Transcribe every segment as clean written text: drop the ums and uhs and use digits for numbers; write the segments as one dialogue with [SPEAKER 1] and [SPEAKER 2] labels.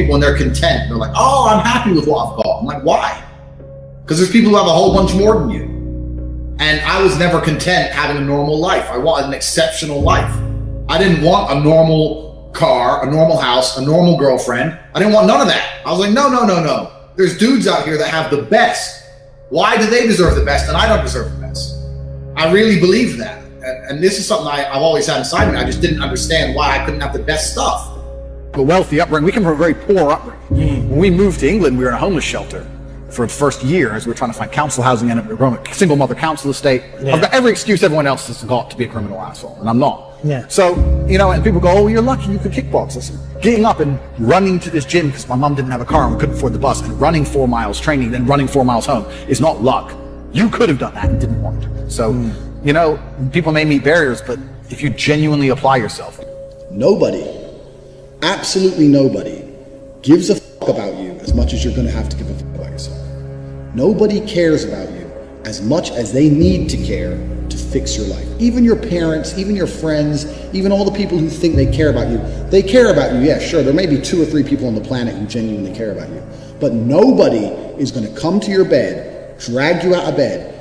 [SPEAKER 1] people when they're content. They're like, oh, I'm happy with what I've got. I'm like, why? Because there's people who have a whole bunch more than you. And I was never content having a normal life. I wanted an exceptional life. I didn't want a normal car, a normal house, a normal girlfriend. I didn't want none of that. I was like, no. There's dudes out here that have the best. Why do they deserve the best and I don't deserve the best? I really believe that. And this is something I've always had inside me. I just didn't understand why I couldn't have the best stuff.
[SPEAKER 2] A wealthy upbringing. We come from a very poor upbringing. When we moved to England, we were in a homeless shelter for the first year as we were trying to find council housing, and we were a single mother council estate. Yeah. I've got every excuse everyone else has got to be a criminal asshole, and I'm not.
[SPEAKER 3] Yeah.
[SPEAKER 2] So, and people go, oh, you're lucky you could kickbox. Listen, getting up and running to this gym because my mom didn't have a car and we couldn't afford the bus, and running 4 miles training, then running 4 miles home is not luck. You could have done that and didn't want to. So, people may meet barriers, but if you genuinely apply yourself.
[SPEAKER 4] Nobody, absolutely nobody, gives a fuck about you as much as you're going to have to give a fuck about yourself. Nobody cares about you as much as they need to care to fix your life. Even your parents, even your friends, even all the people who think they care about you, they care about you. Yeah, sure, there may be 2 or 3 people on the planet who genuinely care about you, but nobody is going to come to your bed, drag you out of bed,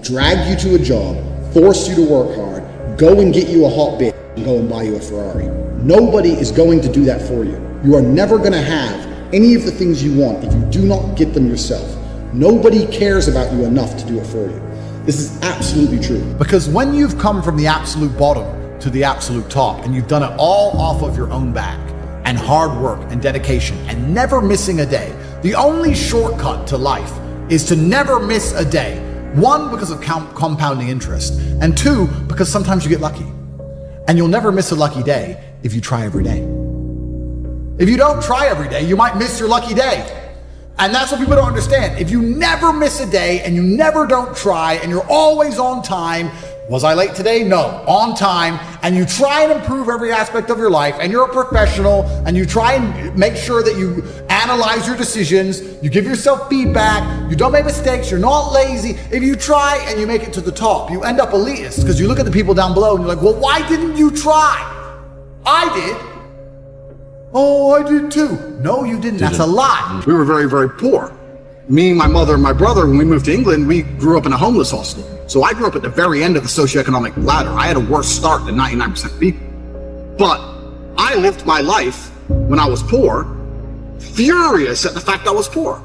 [SPEAKER 4] drag you to a job, force you to work hard, go and get you a hot bitch and go and buy you a Ferrari. Nobody is going to do that for you. You are never going to have any of the things you want if you do not get them yourself. Nobody cares about you enough to do it for you. This is absolutely true.
[SPEAKER 5] Because when you've come from the absolute bottom to the absolute top and you've done it all off of your own back and hard work and dedication and never missing a day, the only shortcut to life is to never miss a day. 1, because of compounding interest, and 2, because sometimes you get lucky. And you'll never miss a lucky day if you try every day. If you don't try every day, you might miss your lucky day. And that's what people don't understand. If you never miss a day and you never don't try and you're always on time, was I late today? No, on time, and you try and improve every aspect of your life, and you're a professional, and you try and make sure that you analyze your decisions, you give yourself feedback, you don't make mistakes, you're not lazy. If you try and you make it to the top, you end up elitist because you look at the people down below and you're like, well, why didn't you try? I did. Oh, I did too. No, you didn't. That's a lie.
[SPEAKER 2] We were very, very poor. Me, my mother, and my brother, when we moved to England, we grew up in a homeless hostel. So I grew up at the very end of the socioeconomic ladder. I had a worse start than 99% of people. But I lived my life when I was poor, furious at the fact I was poor.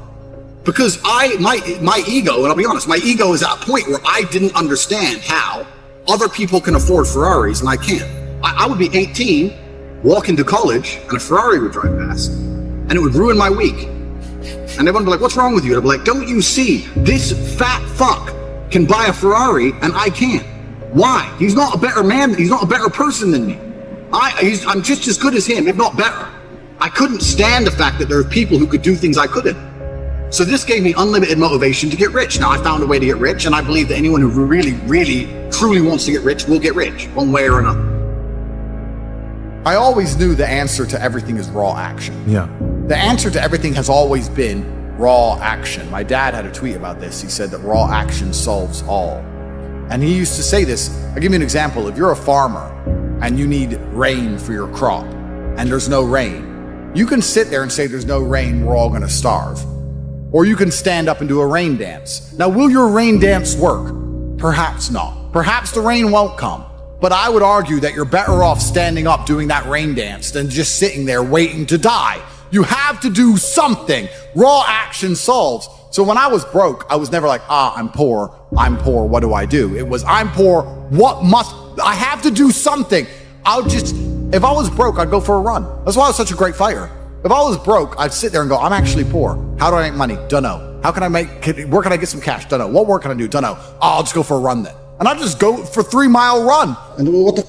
[SPEAKER 2] Because my ego, and I'll be honest, my ego is at a point where I didn't understand how other people can afford Ferraris and I can't. I would be 18, walk into college, and a Ferrari would drive past, and it would ruin my week. And everyone would be like, what's wrong with you? And I'd be like, don't you see, this fat fuck can buy a Ferrari and I can't. Why? He's not a better man, he's not a better person than me. I'm just as good as him, if not better. I couldn't stand the fact that there are people who could do things I couldn't. So this gave me unlimited motivation to get rich. Now I found a way to get rich, and I believe that anyone who really, really, truly wants to get rich will get rich, one way or another.
[SPEAKER 5] I always knew the answer to everything is raw action.
[SPEAKER 3] Yeah.
[SPEAKER 5] The answer to everything has always been raw action. My dad had a tweet about this. He said that raw action solves all. And he used to say this. I'll give you an example. If you're a farmer and you need rain for your crop and there's no rain, you can sit there and say there's no rain, we're all gonna starve. Or you can stand up and do a rain dance. Now, will your rain dance work? Perhaps not. Perhaps the rain won't come. But I would argue that you're better off standing up doing that rain dance than just sitting there waiting to die. You have to do something. Raw action solves. So when I was broke, I was never like, I'm poor, what do I do? It was, I'm poor, I have to do something. If I was broke, I'd go for a run. That's why I was such a great fighter. If I was broke, I'd sit there and go, I'm actually poor. How do I make money? Don't know. Where can I get some cash? Don't know. What work can I do? Don't know. I'll just go for a run then. And I just go for 3-mile run.
[SPEAKER 4] And what the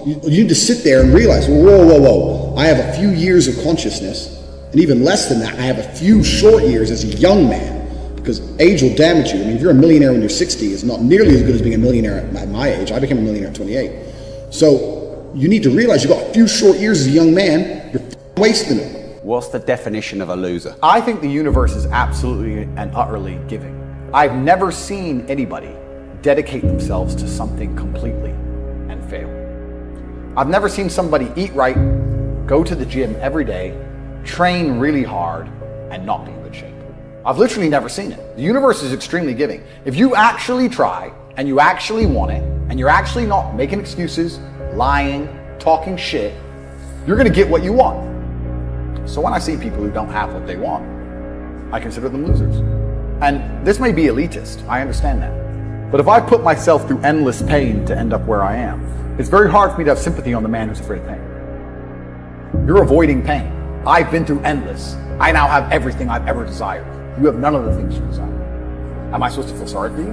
[SPEAKER 4] you need to sit there and realize, whoa. I have a few years of consciousness, and even less than that, I have a few short years as a young man, because age will damage you. I mean, if you're a millionaire when you're 60, it's not nearly as good as being a millionaire at my age. I became a millionaire at 28. So you need to realize you've got a few short years as a young man, you're wasting them.
[SPEAKER 6] What's the definition of a loser?
[SPEAKER 2] I think the universe is absolutely and utterly giving. I've never seen anybody dedicate themselves to something completely and fail. I've never seen somebody eat right, go to the gym every day,
[SPEAKER 5] train really hard and not be in good shape. I've literally never seen it. The universe is extremely giving. If you actually try and you actually want it and you're actually not making excuses, lying, talking shit, you're gonna get what you want. So when I see people who don't have what they want, I consider them losers. And this may be elitist, I understand that. But if I put myself through endless pain to end up where I am, it's very hard for me to have sympathy on the man who's afraid of pain. You're avoiding pain. I've been through endless. I now have everything I've ever desired. You have none of the things you desire. Am I supposed to feel sorry for you?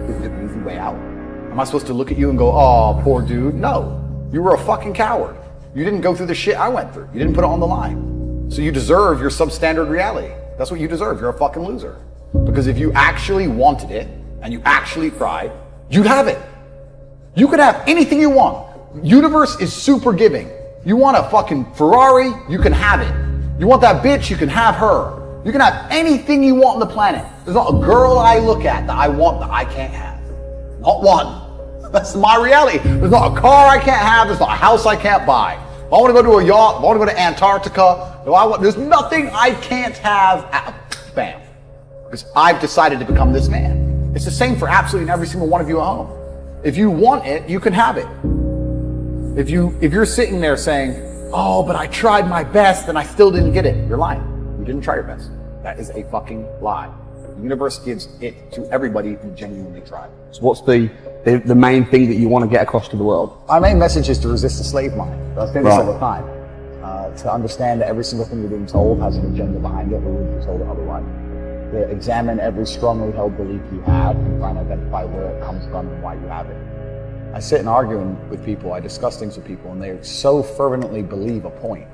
[SPEAKER 5] Is it an easy way out? Am I supposed to look at you and go, oh, poor dude? No. You were a fucking coward. You didn't go through the shit I went through. You didn't put it on the line. So you deserve your substandard reality. That's what you deserve. You're a fucking loser. Because if you actually wanted it and you actually tried, you'd have it. You could have anything you want. Universe is super giving. You want a fucking Ferrari, you can have it. You want that bitch, you can have her. You can have anything you want on the planet. There's not a girl I look at that I want that I can't have. Not one. That's my reality. There's not a car I can't have. There's not a house I can't buy. If I want to go to a yacht, if I want to go to Antarctica, there's nothing I can't have. Bam. Because I've decided to become this man. It's the same for absolutely every single one of you at home. If you want it, you can have it. If you're sitting there saying, oh, but I tried my best and I still didn't get it, you're lying. You didn't try your best. That is a fucking lie. The universe gives it to everybody who genuinely tried.
[SPEAKER 3] So what's the main thing that you want to get across to the world?
[SPEAKER 5] My main message is to resist the slave mind. I think this all the time. To understand that every single thing you're being told has an agenda behind it, or you're being told it otherwise. To examine every strongly held belief you have and try and identify where it comes from and why you have it. I sit and argue with people, I discuss things with people, and they so fervently believe a point.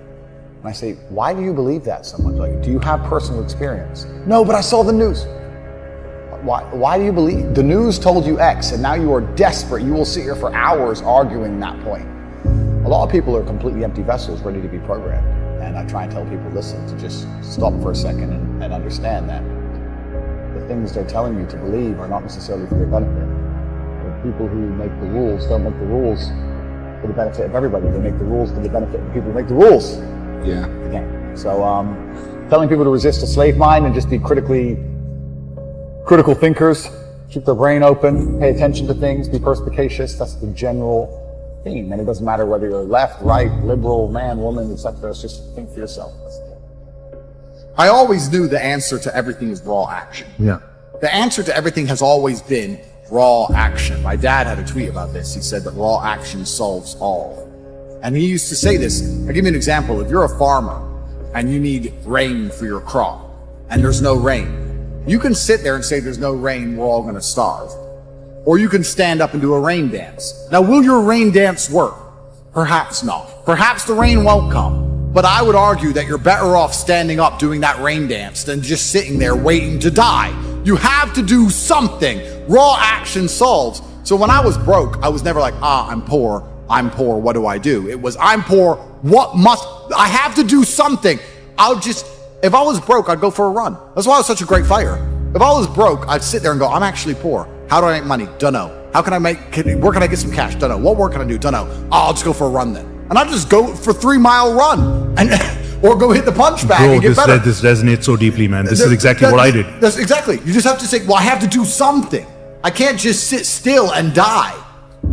[SPEAKER 5] And I say, why do you believe that so much? Like, do you have personal experience? No, but I saw the news. Why do you believe? The news told you X, and now you are desperate. You will sit here for hours arguing that point. A lot of people are completely empty vessels ready to be programmed. And I try and tell people, listen, to just stop for a second and understand that the things they're telling you to believe are not necessarily for your benefit. The people who make the rules don't make the rules for the benefit of everybody. They make the rules for the benefit of the people who make the rules.
[SPEAKER 2] Yeah.
[SPEAKER 5] Again. So telling people to resist a slave mind and just be critical thinkers, keep their brain open, pay attention to things, be perspicacious, that's the general theme. And it doesn't matter whether you're left, right, liberal, man, woman, etc. It's just think for yourself. I always knew the answer to everything is raw action.
[SPEAKER 2] Yeah.
[SPEAKER 5] The answer to everything has always been raw action. My dad had a tweet about this. He said that raw action solves all. And he used to say this. I'll give you an example. If you're a farmer and you need rain for your crop and there's no rain, you can sit there and say there's no rain, we're all going to starve. Or you can stand up and do a rain dance. Now, will your rain dance work? Perhaps not. Perhaps the rain won't come. But I would argue that you're better off standing up doing that rain dance than just sitting there waiting to die. You have to do something. Raw action solves. So when I was broke, I was never like, I'm poor, what do I do? It was, I'm poor, I have to do something. If I was broke, I'd go for a run. That's why I was such a great fighter. If I was broke, I'd sit there and go, I'm actually poor. How do I make money? Dunno. Where can I get some cash? Dunno. What work can I do? Dunno. I'll just go for a run then. And I'd just go for 3 mile run or go hit the punch bag and get better.
[SPEAKER 7] This resonates so deeply, man. This is exactly what I did.
[SPEAKER 5] That's exactly. You just have to say, well, I have to do something. I can't just sit still and die.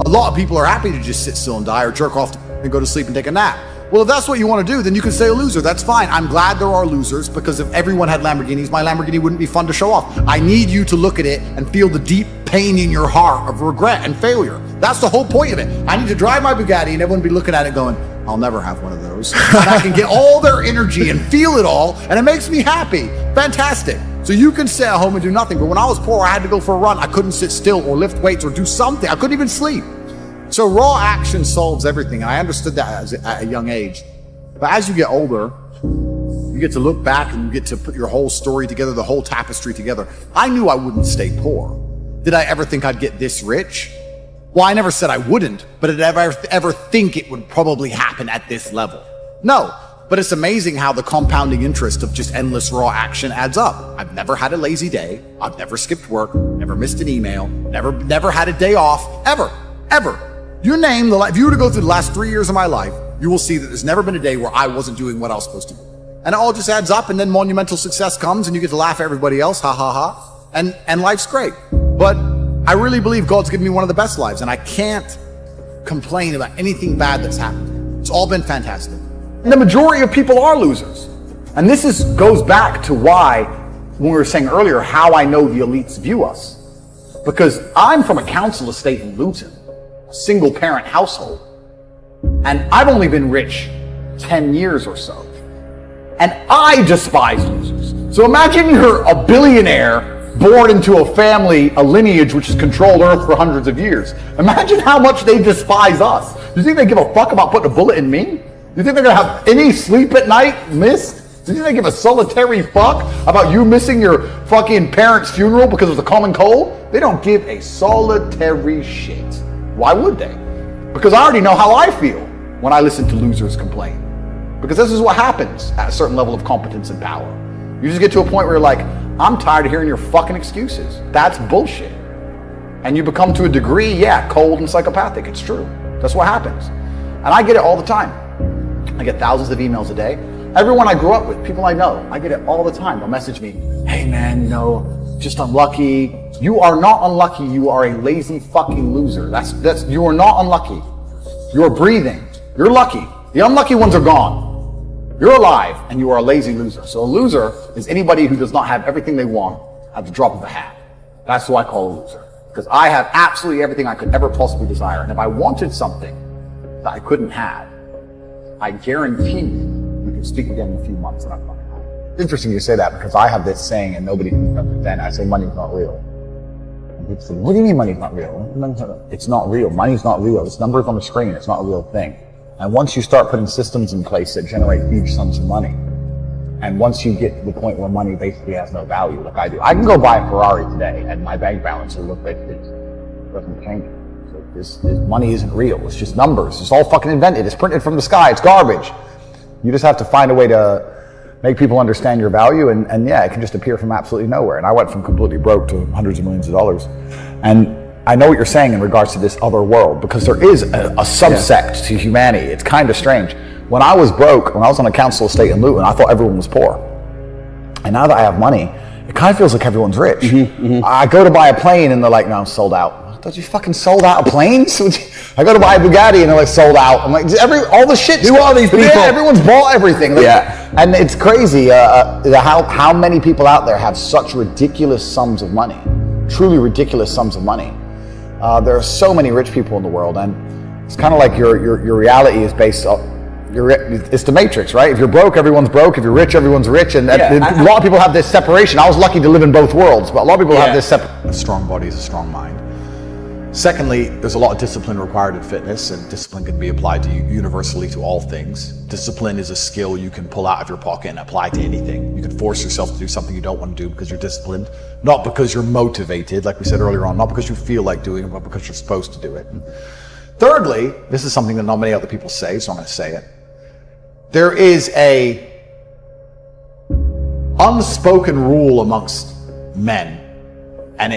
[SPEAKER 5] A lot of people are happy to just sit still and die or jerk off and go to sleep and take a nap. Well, if that's what you want to do, then you can say a loser. That's fine. I'm glad there are losers, because if everyone had Lamborghinis, my Lamborghini wouldn't be fun to show off. I need you to look at it and feel the deep pain in your heart of regret and failure. That's the whole point of it. I need to drive my Bugatti and everyone be looking at it going, I'll never have one of those. And I can get all their energy and feel it all, and it makes me happy. Fantastic. So you can sit at home and do nothing. But when I was poor, I had to go for a run. I couldn't sit still or lift weights or do something. I couldn't even sleep. So raw action solves everything. I understood that at a young age. But as you get older, you get to look back and you get to put your whole story together, the whole tapestry together. I knew I wouldn't stay poor. Did I ever think I'd get this rich? Well, I never said I wouldn't, but did I ever think it would probably happen at this level? No. But it's amazing how the compounding interest of just endless raw action adds up. I've never had a lazy day. I've never skipped work, never missed an email, never had a day off, ever. You name if you were to go through the last 3 years of my life, you will see that there's never been a day where I wasn't doing what I was supposed to do. And it all just adds up, and then monumental success comes, and you get to laugh at everybody else, ha ha ha, and life's great. But I really believe God's given me one of the best lives, and I can't complain about anything bad that's happened. It's all been fantastic.
[SPEAKER 8] And the majority of people are losers. And this goes back to why, when we were saying earlier, how I know the elites view us. Because I'm from a council estate in Luton, a single parent household. And I've only been rich 10 years or so. And I despise losers. So imagine you're a billionaire born into a family, a lineage which has controlled Earth for hundreds of years. Imagine how much they despise us. Do you think they give a fuck about putting a bullet in me? Do you think they're gonna have any sleep at night missed? Do you think they give a solitary fuck about you missing your fucking parents' funeral because of the common cold? They don't give a solitary shit. Why would they? Because I already know how I feel when I listen to losers complain. Because this is what happens at a certain level of competence and power. You just get to a point where you're like, I'm tired of hearing your fucking excuses. That's bullshit. And you become, to a degree, yeah, cold and psychopathic. It's true. That's what happens. And I get it all the time. I get thousands of emails a day. Everyone I grew up with, people I know, I get it all the time. They'll message me, hey man, just unlucky. You are not unlucky. You are a lazy fucking loser. You are not unlucky. You're breathing. You're lucky. The unlucky ones are gone. You're alive, and you are a lazy loser. So a loser is anybody who does not have everything they want at the drop of a hat. That's who I call a loser. Because I have absolutely everything I could ever possibly desire. And if I wanted something that I couldn't have, I guarantee you, we can speak again in a few months and I'm fucking happy. It's interesting you say that, because I have this saying and nobody can understand. I say money's not real. And people say, what do you mean money's not real? It's not real. Money's not real. It's numbers on the screen. It's not a real thing. And once you start putting systems in place that generate huge sums of money, and once you get to the point where money basically has no value, like I do, I can go buy a Ferrari today and my bank balance will look like it doesn't change. So this money isn't real. It's just numbers. It's all fucking invented. It's printed from the sky. It's garbage. You just have to find a way to make people understand your value, and yeah, it can just appear from absolutely nowhere. And I went from completely broke to hundreds of millions of dollars. And I know what you're saying in regards to this other world, because there is a subsect to humanity. It's kind of strange. When I was broke, when I was on a council estate in Luton, I thought everyone was poor. And now that I have money, it kind of feels like everyone's rich. I go to buy a plane and they're like, no, I'm sold out. I thought you fucking sold out of planes? I go to buy a Bugatti and they're like, sold out. I'm like, all the shit. Who are these people? Yeah, everyone's bought everything. Like, yeah. And it's crazy how many people out there have such ridiculous sums of money. Truly ridiculous sums of money. There are so many rich people in the world, and it's kind of like your reality is based on it's the Matrix, right? If you're broke, everyone's broke. If you're rich, everyone's rich. And a lot of people have this separation. I was lucky to live in both worlds, but a lot of people have this separation.
[SPEAKER 5] A strong body is a strong mind. Secondly, there's a lot of discipline required in fitness, and discipline can be applied to universally to all things. Discipline is a skill you can pull out of your pocket and apply to anything. You can force yourself to do something you don't want to do because you're disciplined, not because you're motivated, like we said earlier on, not because you feel like doing it, but because you're supposed to do it. Thirdly, this is something that not many other people say, so I'm going to say it. There is a unspoken rule amongst men, and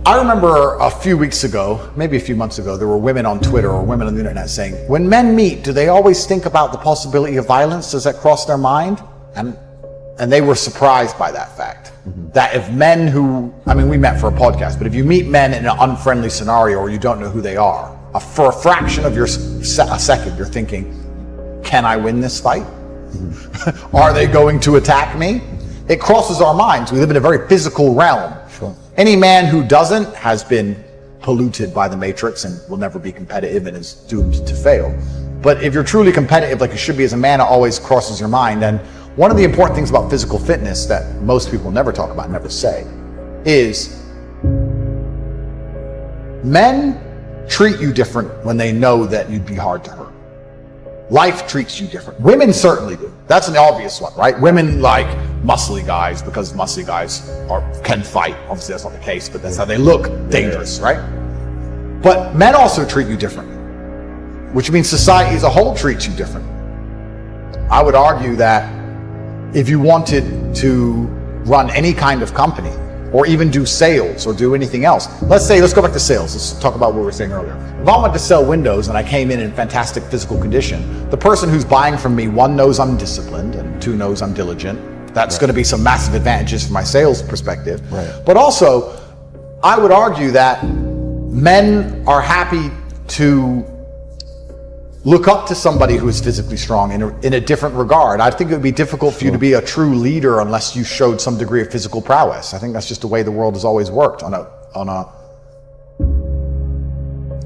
[SPEAKER 5] I remember a few weeks ago, maybe a few months ago, there were women on Twitter or women on the internet saying, when men meet, do they always think about the possibility of violence? Does that cross their mind? And they were surprised by that fact. That if men we met for a podcast, but if you meet men in an unfriendly scenario or you don't know who they are, for a fraction of a second, you're thinking, can I win this fight? Are they going to attack me? It crosses our minds. We live in a very physical realm. Sure. Any man who doesn't has been polluted by the Matrix and will never be competitive and is doomed to fail. But if you're truly competitive like you should be as a man, it always crosses your mind. And one of the important things about physical fitness that most people never talk about, never say, is men treat you different when they know that you'd be hard to hurt. Life treats you different. Women certainly do. That's an obvious one, right? Women like muscly guys because muscly guys can fight. Obviously that's not the case, but that's how they look dangerous, right? But men also treat you differently, which means society as a whole treats you different. I would argue that if you wanted to run any kind of company, or even do sales or do anything else. Let's go back to sales. Let's talk about what we were saying earlier. If I went to sell windows and I came in fantastic physical condition, the person who's buying from me, one, knows I'm disciplined, and two, knows I'm diligent. That's going to be some massive advantages from my sales perspective. Right. But also, I would argue that men are happy to look up to somebody who is physically strong in a different regard. I think it would be difficult for you to be a true leader unless you showed some degree of physical prowess. I think that's just the way the world has always worked at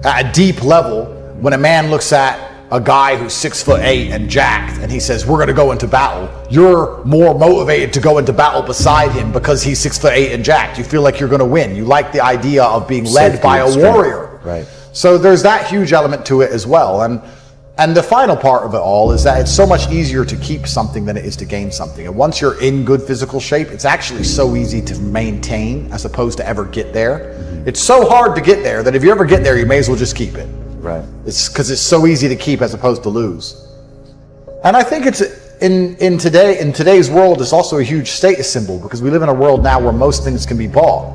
[SPEAKER 5] a deep level. When a man looks at a guy who's 6'8" and jacked and he says, we're going to go into battle, you're more motivated to go into battle beside him because he's 6'8" and jacked. You feel like you're going to win. You like the idea of being led by a warrior.
[SPEAKER 6] Right.
[SPEAKER 5] So there's that huge element to it as well. And the final part of it all is that it's so much easier to keep something than it is to gain something. And once you're in good physical shape, it's actually so easy to maintain as opposed to ever get there. Mm-hmm. It's so hard to get there that if you ever get there, you may as well just keep it.
[SPEAKER 6] Right.
[SPEAKER 5] It's because it's so easy to keep as opposed to lose. And I think it's in today's world, it's also a huge status symbol because we live in a world now where most things can be bought.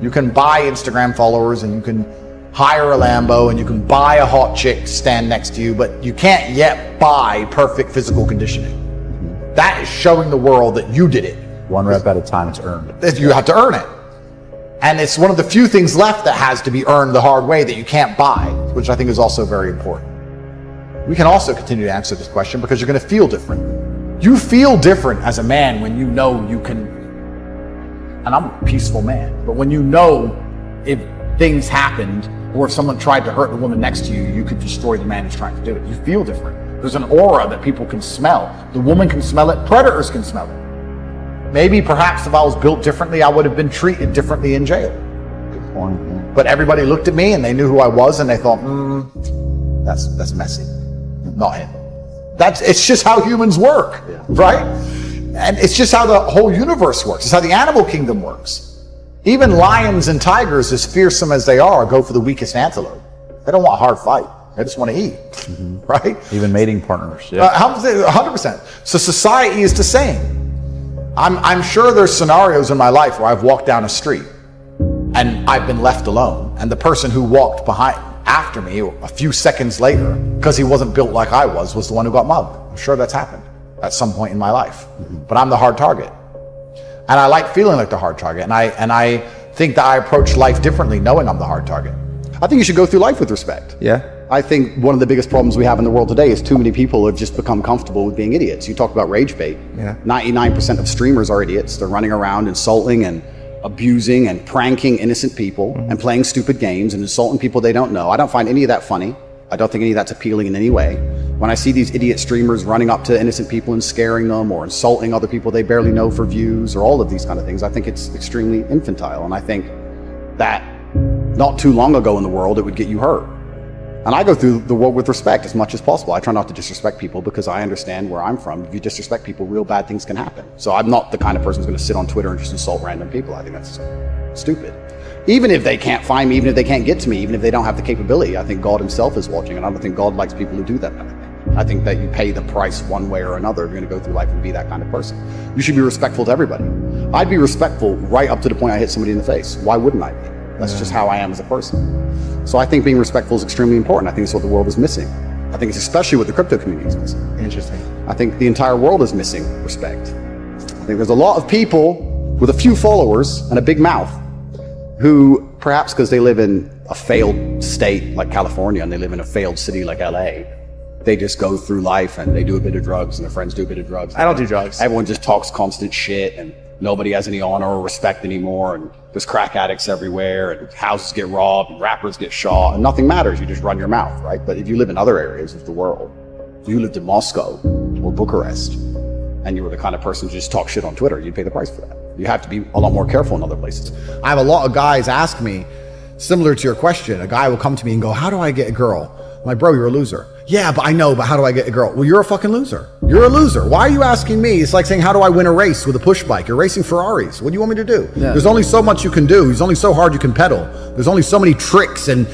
[SPEAKER 5] You can buy Instagram followers and you can hire a Lambo and you can buy a hot chick to stand next to you, but you can't yet buy perfect physical conditioning. Mm-hmm. That is showing the world that you did it.
[SPEAKER 6] One rep at a time, it's earned.
[SPEAKER 5] You have to earn it. And it's one of the few things left that has to be earned the hard way that you can't buy, which I think is also very important. We can also continue to answer this question because you're going to feel different. You feel different as a man when you know you can, and I'm a peaceful man, but when you know if things happened or if someone tried to hurt the woman next to you, you could destroy the man who's trying to do it. You feel different. There's an aura that people can smell. The woman can smell it. Predators can smell it. Maybe perhaps if I was built differently, I would have been treated differently in jail.
[SPEAKER 6] Good point. Yeah.
[SPEAKER 5] But everybody looked at me and they knew who I was and they thought, that's messy. Not him. It's just how humans work, right? And it's just how the whole universe works. It's how the animal kingdom works. Even lions and tigers, as fearsome as they are, go for the weakest antelope. They don't want a hard fight. They just want to eat, right?
[SPEAKER 6] Even mating partners. Yeah.
[SPEAKER 5] 100%. So society is the same. I'm sure there's scenarios in my life where I've walked down a street and I've been left alone, and the person who walked after me a few seconds later, because he wasn't built like I was the one who got mugged. I'm sure that's happened at some point in my life. But I'm the hard target. And I like feeling like the hard target. And I think that I approach life differently knowing I'm the hard target.
[SPEAKER 2] I think you should go through life with respect.
[SPEAKER 6] Yeah.
[SPEAKER 2] I think one of the biggest problems we have in the world today is too many people have just become comfortable with being idiots. You talk about rage bait.
[SPEAKER 6] Yeah.
[SPEAKER 2] 99% of streamers are idiots. They're running around insulting and abusing and pranking innocent people and playing stupid games and insulting people they don't know. I don't find any of that funny. I don't think any of that's appealing in any way. When I see these idiot streamers running up to innocent people and scaring them or insulting other people they barely know for views or all of these kind of things, I think it's extremely infantile. And I think that not too long ago in the world, it would get you hurt. And I go through the world with respect as much as possible. I try not to disrespect people because I understand where I'm from. If you disrespect people, real bad things can happen. So I'm not the kind of person who's going to sit on Twitter and just insult random people. I think that's stupid. Even if they can't find me, even if they can't get to me, even if they don't have the capability, I think God himself is watching, and I don't think God likes people who do that kind of thing. I think that you pay the price one way or another if you're going to go through life and be that kind of person. You should be respectful to everybody. I'd be respectful right up to the point I hit somebody in the face. Why wouldn't I be? That's just how I am as a person. So I think being respectful is extremely important. I think it's what the world is missing. I think it's especially what the crypto community is missing.
[SPEAKER 5] Interesting.
[SPEAKER 2] I think the entire world is missing respect. I think there's a lot of people with a few followers and a big mouth who, perhaps because they live in a failed state like California and they live in a failed city like LA, they just go through life and they do a bit of drugs and their friends do a bit of drugs.
[SPEAKER 6] I don't do drugs.
[SPEAKER 2] Everyone just talks constant shit and nobody has any honor or respect anymore, and there's crack addicts everywhere and houses get robbed and rappers get shot and nothing matters. You just run your mouth, right? But if you live in other areas of the world, if you lived in Moscow or Bucharest and you were the kind of person who just talk shit on Twitter, you'd pay the price for that. You have to be a lot more careful in other places.
[SPEAKER 5] I have a lot of guys ask me, similar to your question, a guy will come to me and go, how do I get a girl? I'm like, bro, you're a loser. Yeah, but I know, but how do I get a girl? Well, you're a fucking loser. You're a loser. Why are you asking me? It's like saying, how do I win a race with a push bike? You're racing Ferraris. What do you want me to do? Yeah. There's only so much you can do. There's only so hard you can pedal. There's only so many tricks and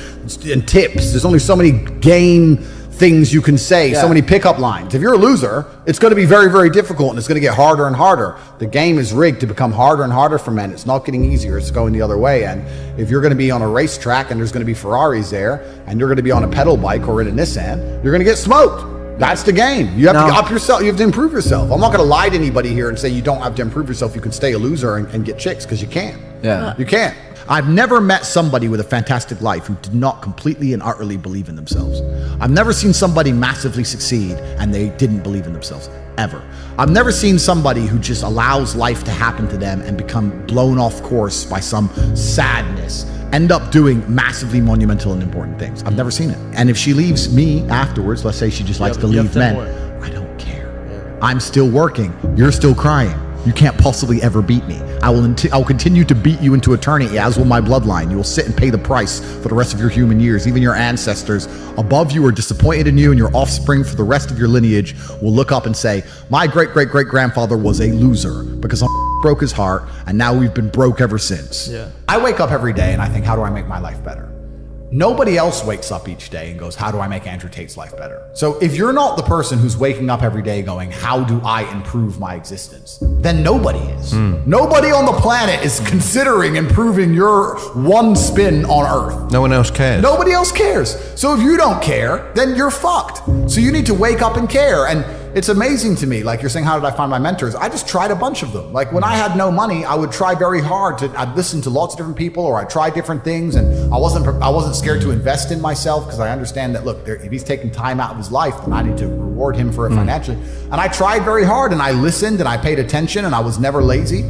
[SPEAKER 5] tips. There's only so many game
[SPEAKER 8] things you can say, so many pickup lines. If you're a loser, it's going to be very, very difficult, and it's going to get harder and harder. The game is rigged to become harder and harder for men. It's not getting easier. It's going the other way. And if you're going to be on a racetrack and there's going to be Ferraris there, and you're going to be on a pedal bike or in a Nissan, you're going to get smoked. That's the game. You have to up yourself. You have to improve yourself. I'm not going to lie to anybody here and say you don't have to improve yourself. You can stay a loser and get chicks, because you can.
[SPEAKER 3] Yeah.
[SPEAKER 8] You can. I've never met somebody with a fantastic life who did not completely and utterly believe in themselves. I've never seen somebody massively succeed and they didn't believe in themselves, ever. I've never seen somebody who just allows life to happen to them and become blown off course by some sadness, end up doing massively monumental and important things. I've never seen it. And if she leaves me afterwards, let's say she just likes to leave men, I don't care. I'm still working. You're still crying. You can't possibly ever beat me. I'll continue to beat you into eternity, as will my bloodline. You will sit and pay the price for the rest of your human years. Even your ancestors above you are disappointed in you, and your offspring for the rest of your lineage will look up and say, my great-great-great-grandfather was a loser because I broke his heart, and now we've been broke ever since.
[SPEAKER 5] Yeah. I wake up every day and I think, how do I make my life better? Nobody else wakes up each day and goes, how do I make Andrew Tate's life better? So if you're not the person who's waking up every day going, how do I improve my existence? Then nobody is. Nobody on the planet is considering improving your one spin on Earth.
[SPEAKER 9] No one else cares.
[SPEAKER 5] Nobody else cares. So if you don't care, then you're fucked. So you need to wake up and care. And it's amazing to me, like you're saying, how did I find my mentors? I just tried a bunch of them. Like when I had no money, I would try very hard I'd listen to lots of different people, or I'd try different things, and I wasn't scared to invest in myself, because I understand that, look, if he's taking time out of his life, then I need to reward him for it financially. And I tried very hard, and I listened, and I paid attention, and I was never lazy.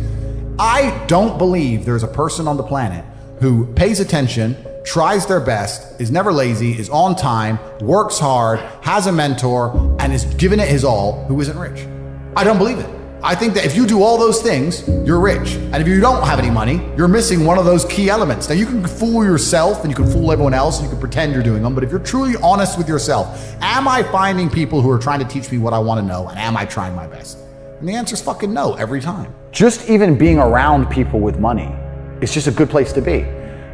[SPEAKER 5] I don't believe there's a person on the planet who pays attention, tries their best, is never lazy, is on time, works hard, has a mentor, and is giving it his all, who isn't rich. I don't believe it. I think that if you do all those things, you're rich. And if you don't have any money, you're missing one of those key elements. Now, you can fool yourself and you can fool everyone else and you can pretend you're doing them, but if you're truly honest with yourself, am I finding people who are trying to teach me what I want to know, and am I trying my best? And the answer is fucking no, every time.
[SPEAKER 8] Just even being around people with money, it's just a good place to be.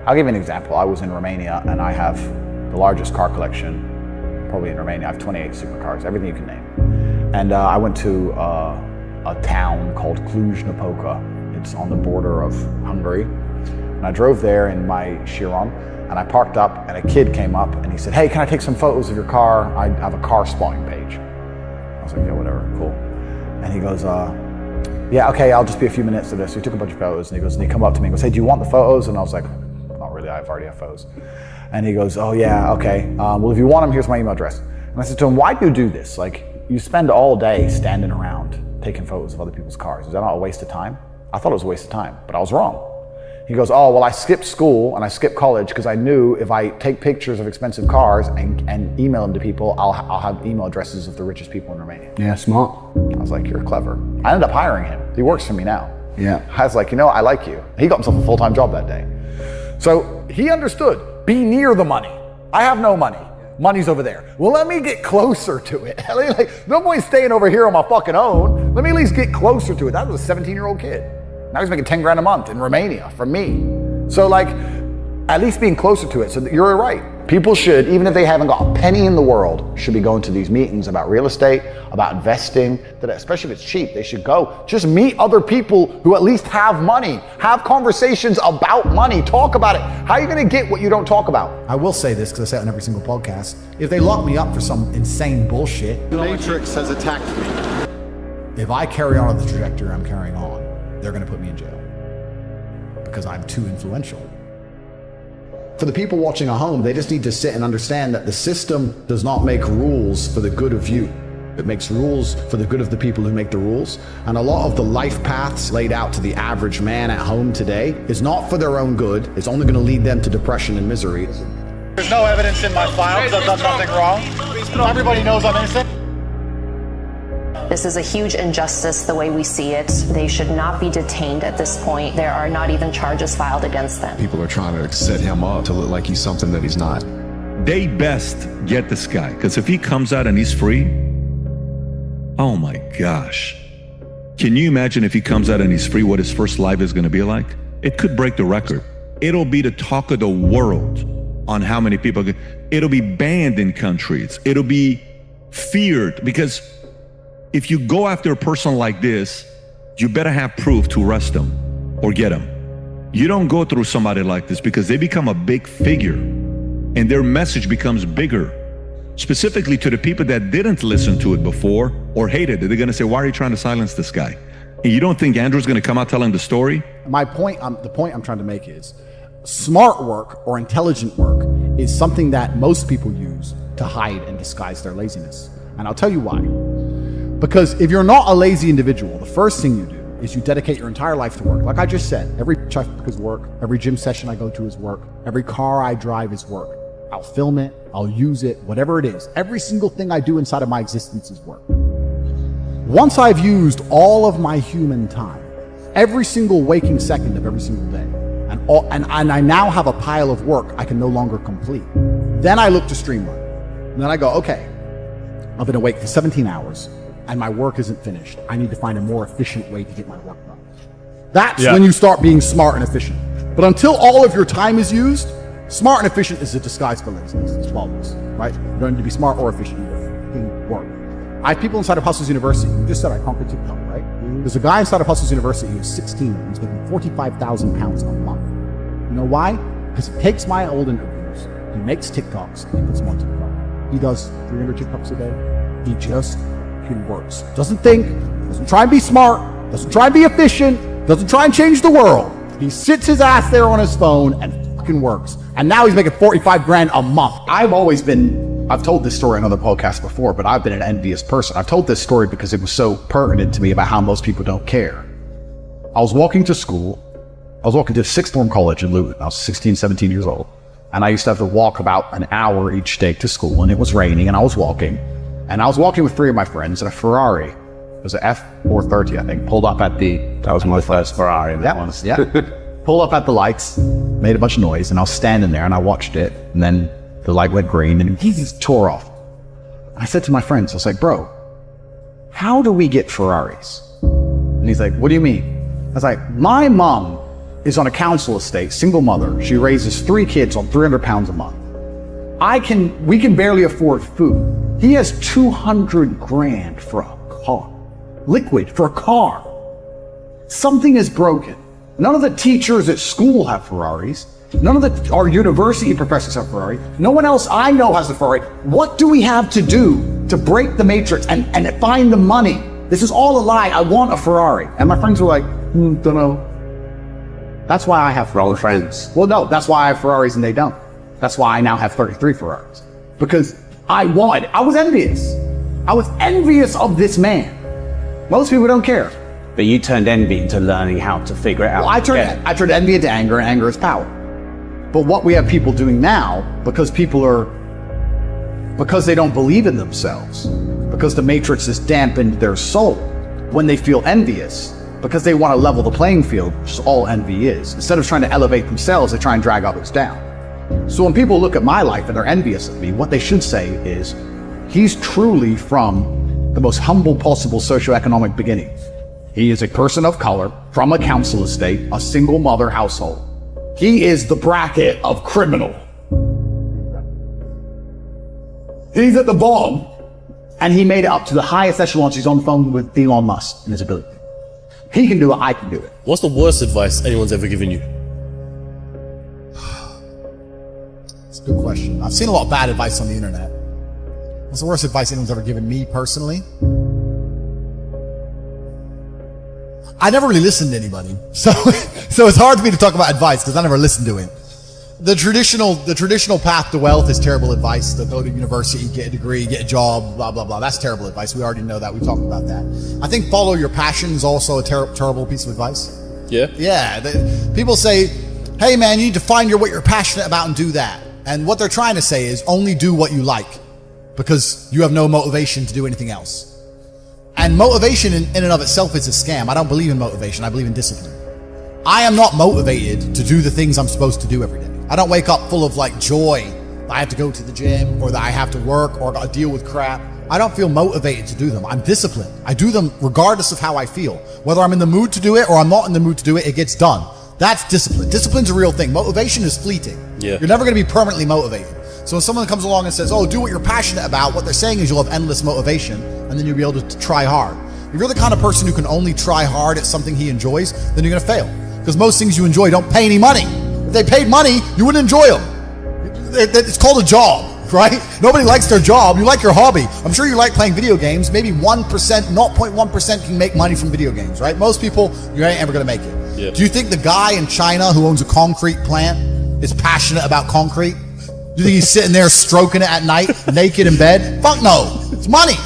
[SPEAKER 8] I'll give you an example. I was in Romania, and I have the largest car collection probably in Romania. I have 28 supercars, everything you can name. And I went to a town called Cluj-Napoca. It's on the border of Hungary. And I drove there in my Chiron, and I parked up, and a kid came up and he said, hey, can I take some photos of your car? I have a car spotting page. I was like, yeah, whatever, cool. And he goes, yeah, okay, I'll just be a few minutes of this. So he took a bunch of photos, and he come up to me and goes, hey, do you want the photos? And I was like, not really, I've already have photos. And he goes, oh yeah, okay. Well, if you want them, here's my email address. And I said to him, why do you do this? Like, you spend all day standing around taking photos of other people's cars. Is that not a waste of time? I thought it was a waste of time, but I was wrong. He goes, oh, well, I skipped school and I skipped college because I knew if I take pictures of expensive cars and email them to people, I'll have email addresses of the richest people in Romania.
[SPEAKER 3] Yeah, smart.
[SPEAKER 8] I was like, you're clever. I ended up hiring him. He works for me now.
[SPEAKER 3] Yeah.
[SPEAKER 8] I was like, you know, I like you. He got himself a full-time job that day. So he understood, be near the money. I have no money. Money's over there. Well, let me get closer to it. Like, no point staying over here on my fucking own. Let me at least get closer to it. That was a 17-year-old kid. Now he's making 10 grand a month in Romania from me. So like, at least being closer to it. So you're right. People should, even if they haven't got a penny in the world, should be going to these meetings about real estate, about investing, that especially if it's cheap, they should go. Just meet other people who at least have money. Have conversations about money. Talk about it. How are you going to get what you don't talk about?
[SPEAKER 5] I will say this because I say it on every single podcast. If they lock me up for some insane bullshit,
[SPEAKER 2] The Matrix has attacked me.
[SPEAKER 5] if I carry on the trajectory I'm carrying on, they're going to put me in jail because I'm too influential. For the people watching at home, they just need to sit and understand that the system does not make rules for the good of you. It makes rules for the good of the people who make the rules. And a lot of the life paths laid out to the average man at home today is not for their own good. It's only going to lead them to depression and misery.
[SPEAKER 8] There's no evidence in my file because I've done nothing wrong. Everybody knows I'm innocent.
[SPEAKER 10] This is a huge injustice the way we see it. They should not be detained at this point. There are not even charges filed against them.
[SPEAKER 9] People are trying to set him up to look like he's something that he's not.
[SPEAKER 11] They best get this guy, because if he comes out and he's free, oh my gosh. Can you imagine if he comes out and he's free, what his first life is going to be like? It could break the record. It'll be the talk of the world. on how many people. It'll be banned in countries. It'll be feared, because if you go after a person like this, you better have proof to arrest them or get them. You don't go through somebody like this because they become a big figure and their message becomes bigger, specifically to the people that didn't listen to it before or hated it. They're going to say, why are you trying to silence this guy? And you don't think Andrew's going to come out telling the story?
[SPEAKER 8] The point I'm trying to make is smart work or intelligent work is something that most people use to hide and disguise their laziness. And I'll tell you why. Because if you're not a lazy individual, the first thing you do is you dedicate your entire life to work. Like I just said, every check is work, every gym session I go to is work, every car I drive is work. I'll film it, I'll use it, whatever it is. Every single thing I do inside of my existence is work. Once I've used all of my human time, every single waking second of every single day, and I now have a pile of work I can no longer complete, then I look to streamline. And then I go, okay, I've been awake for 17 hours and my work isn't finished. I need to find a more efficient way to get my work done. That's when you start being smart and efficient. But until all of your time is used, smart and efficient is a disguise for laziness. It's flawless, right? You don't need to be smart or efficient. You can work. I have people inside of Hustles University. You just said I conquered TikTok, right? There's a guy inside of Hustles University who's 16. He's making 45,000 pounds a month. You know why? Because he takes my old interviews, he makes TikToks, and he puts them on TikTok. He does 300 TikToks a day. He just works. Doesn't think, doesn't try and be smart, doesn't try and be efficient, doesn't try and change the world. He sits his ass there on his phone and fucking works. And now he's making 45 grand a month. I've told this story on other podcasts before, but I've been an envious person. I've told this story because it was so pertinent to me about how most people don't care. I was walking to school. I was walking to sixth form college in Luton. I was 16, 17 years old. And I used to have to walk about an hour each day to school, and it was raining, and I was walking. And I was walking with three of my friends in a Ferrari. It was an F430, I think, pulled up at the... That was my first Ferrari. That one, yeah. Pulled up at the lights, made a bunch of noise, and I was standing there and I watched it, and then the light went green and he just tore off. I said to my friends, I was like, bro, how do we get Ferraris? And he's like, what do you mean? I was like, my mom is on a council estate, single mother. She raises 3 kids on 300 pounds a month. We can barely afford food. He has 200 grand for a car. Liquid for a car. Something is broken. None of the teachers at school have Ferraris. None of our university professors have Ferrari. No one else I know has a Ferrari. What do we have to do to break the matrix and find the money? This is all a lie. I want a Ferrari. And my friends were like, don't know. That's why I have Ferraris. All the friends. Well, no, that's why I have Ferraris and they don't. That's why I now have 33 Ferraris. Because I was envious. I was envious of this man. Most people don't care.
[SPEAKER 12] But you turned envy into learning how to figure it out.
[SPEAKER 8] Well, I turned envy into anger, and anger is power. But what we have people doing now, because they don't believe in themselves, because the matrix has dampened their soul, when they feel envious, because they want to level the playing field, which is all envy is. Instead of trying to elevate themselves, they try and drag others down. So when people look at my life and they're envious of me, what they should say is, he's truly from the most humble possible socioeconomic beginning. He is a person of color from a council estate, a single mother household. He is the bracket of criminal. He's at the bottom, and he made it up to the highest echelons. He's on the phone with Elon Musk in his ability. He can do it, I can do it.
[SPEAKER 13] What's the worst advice anyone's ever given you?
[SPEAKER 14] It's a good question. I've seen a lot of bad advice on the internet. What's the worst advice anyone's ever given me personally? I never really listened to anybody. So it's hard for me to talk about advice because I never listened to it. The traditional path to wealth is terrible advice. To go to university, get a degree, get a job, blah, blah, blah. That's terrible advice. We already know that. We talked about that. I think follow your passion is also a terrible piece of advice.
[SPEAKER 13] Yeah?
[SPEAKER 14] Yeah. People say, hey man, you need to find what you're passionate about and do that. And what they're trying to say is only do what you like because you have no motivation to do anything else. And motivation in and of itself is a scam. I don't believe in motivation. I believe in discipline. I am not motivated to do the things I'm supposed to do every day. I don't wake up full of like joy that I have to go to the gym or that I have to work or I deal with crap. I don't feel motivated to do them. I'm disciplined. I do them regardless of how I feel. Whether I'm in the mood to do it or I'm not in the mood to do it, it gets done. That's discipline. Discipline's a real thing. Motivation is fleeting.
[SPEAKER 13] Yeah.
[SPEAKER 14] You're never going to be permanently motivated. So when someone comes along and says, oh, do what you're passionate about, what they're saying is you'll have endless motivation and then you'll be able to try hard. If you're the kind of person who can only try hard at something he enjoys, then you're going to fail. Because most things you enjoy don't pay any money. If they paid money, you wouldn't enjoy them. It's called a job, right? Nobody likes their job. You like your hobby. I'm sure you like playing video games. Maybe 1%, 0.1% can make money from video games, right? Most people, you ain't ever going to make it.
[SPEAKER 13] Yeah.
[SPEAKER 14] Do you think the guy in China who owns a concrete plant is passionate about concrete? Do you think he's sitting there stroking it at night, naked in bed? Fuck no. It's money.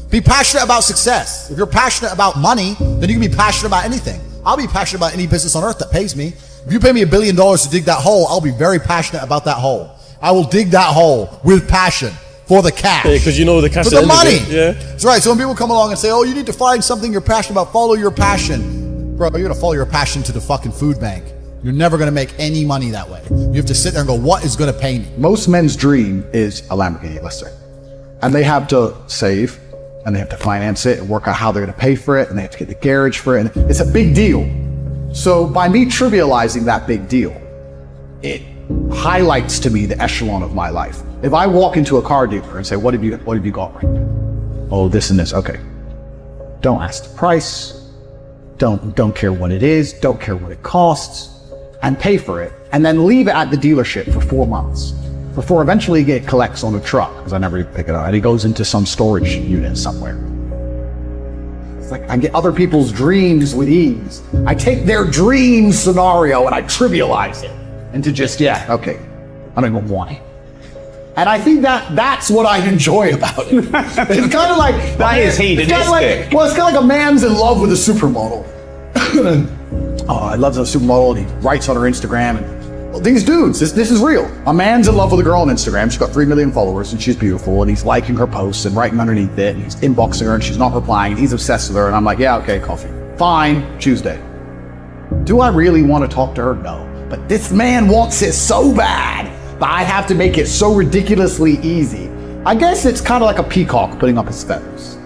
[SPEAKER 14] Be passionate about success. If you're passionate about money, then you can be passionate about anything. I'll be passionate about any business on earth that pays me. If you pay me $1 billion to dig that hole, I'll be very passionate about that hole. I will dig that hole with passion for the cash.
[SPEAKER 13] Yeah, because you know the cash.
[SPEAKER 14] For the money.
[SPEAKER 13] Yeah.
[SPEAKER 14] That's right. So when people come along and say, oh, you need to find something you're passionate about, follow your passion. Bro, you're going to follow your passion to the fucking food bank. You're never going to make any money that way. You have to sit there and go, what is going to pay me?
[SPEAKER 2] Most men's dream is a Lamborghini, let's say. And they have to save, and they have to finance it, and work out how they're going to pay for it, and they have to get the garage for it, and it's a big deal. So by me trivializing that big deal, it highlights to me the echelon of my life. If I walk into a car dealer and say, what have you got right now? Oh, this and this. Okay. Don't ask the price. Don't care what it is. Don't care what it costs. And pay for it. And then leave it at the dealership for 4 months before eventually it collects on a truck, because I never even pick it up. And it goes into some storage unit somewhere. It's like I get other people's dreams with ease. I take their dream scenario and I trivialize it into just, yeah, okay, I don't even want it. And I think that's what I enjoy about it. It's kind of like
[SPEAKER 12] that is hedonistic.
[SPEAKER 2] Well, it's kind of like a man's in love with a supermodel. Oh, I love the supermodel, and he writes on her Instagram. And well, these dudes, this is real. A man's in love with a girl on Instagram. She's got 3 million followers, and she's beautiful, and he's liking her posts and writing underneath it, and he's inboxing her, and she's not replying, and he's obsessed with her, and I'm like, yeah, okay, coffee. Fine, Tuesday. Do I really want to talk to her? No. But this man wants it so bad that I have to make it so ridiculously easy. I guess it's kind of like a peacock putting up his feathers,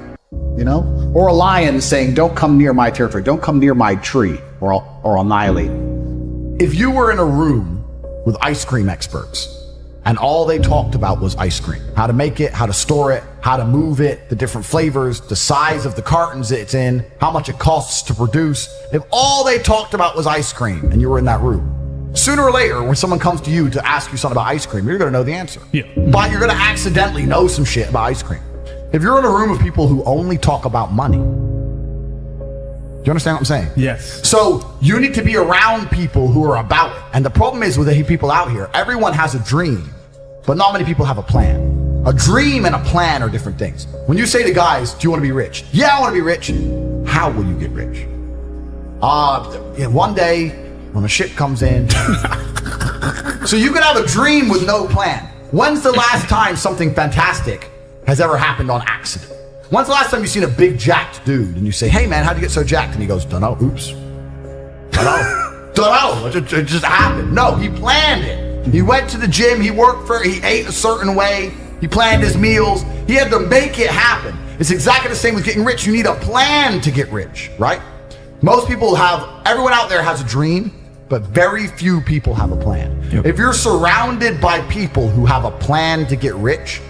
[SPEAKER 2] you know? Or a lion saying, don't come near my territory, don't come near my tree, or I'll annihilate you.
[SPEAKER 8] If you were in a room with ice cream experts and all they talked about was ice cream, how to make it, how to store it, how to move it, the different flavors, the size of the cartons it's in, how much it costs to produce, if all they talked about was ice cream and you were in that room, sooner or later, when someone comes to you to ask you something about ice cream, you're going to know the answer.
[SPEAKER 7] Yeah.
[SPEAKER 8] But you're going to accidentally know some shit about ice cream. If you're in a room of people who only talk about money, do you understand what I'm saying?
[SPEAKER 7] Yes.
[SPEAKER 8] So you need to be around people who are about it. And the problem is with the people out here, everyone has a dream, but not many people have a plan. A dream and a plan are different things. When you say to guys, do you want to be rich? Yeah, I want to be rich. How will you get rich? One day when the shit comes in. So you can have a dream with no plan. When's the last time something fantastic has ever happened on accident? When's the last time you've seen a big jacked dude and you say, hey man, how'd you get so jacked? And he goes, dunno, oops. Dunno, it just happened. No, he planned it. He went to the gym, he ate a certain way, he planned his meals, he had to make it happen. It's exactly the same with getting rich. You need a plan to get rich, right? Everyone out there has a dream, but very few people have a plan. Yep. If you're surrounded by people who have a plan to get rich,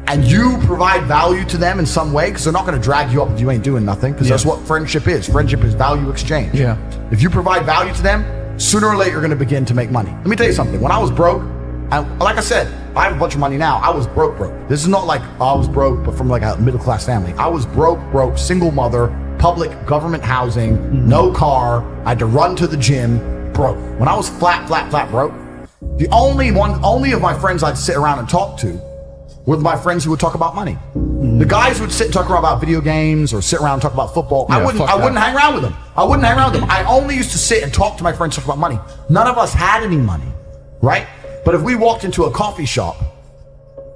[SPEAKER 8] and you provide value to them in some way, because they're not going to drag you up if you ain't doing nothing, because that's what friendship is. Friendship is value exchange. Yeah. If you provide value to them, sooner or later you're going to begin to make money. Let me tell you something. When I was broke, and like I said, I have a bunch of money now. I was broke. This is not like I was broke, but from like a middle class family. I was broke, single mother, public government housing, no car. I had to run to the gym, broke. When I was flat broke, the only of my friends I'd sit around and talk to were my friends who would talk about money. The guys who would sit and talk about video games or sit around and talk about football, I wouldn't hang around with them. I only used to sit and talk to my friends, talk about money. None of us had any money, right? But if we walked into a coffee shop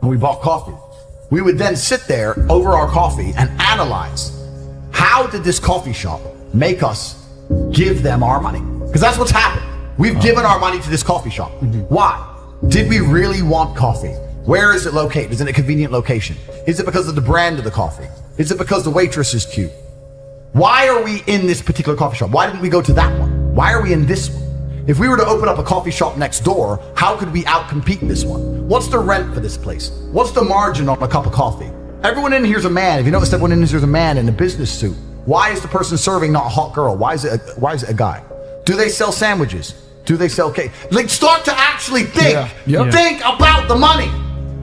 [SPEAKER 8] and we bought coffee, we would then sit there over our coffee and analyze, how did this coffee shop make us give them our money? Because that's what's happened. We've given our money to this coffee shop. Why? Did we really want coffee? Where is it located? Is it a convenient location? Is it because of the brand of the coffee? Is it because the waitress is cute? Why are we in this particular coffee shop? Why didn't we go to that one? Why are we in this one? If we were to open up a coffee shop next door, how could we outcompete this one? What's the rent for this place? What's the margin on a cup of coffee? Everyone in here's a man. If you notice, everyone in here's a man in a business suit. Why is the person serving not a hot girl? Why is it a guy? Do they sell sandwiches? Do they sell cake? Like, start to actually think. Think about the money.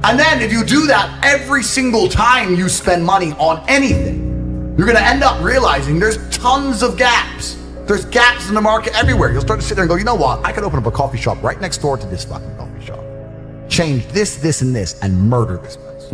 [SPEAKER 8] And then if you do that every single time you spend money on anything, you're going to end up realizing there's tons of gaps. There's gaps in the market everywhere. You'll start to sit there and go, you know what? I could open up a coffee shop right next door to this fucking coffee shop. Change this, this, and this, and murder this place.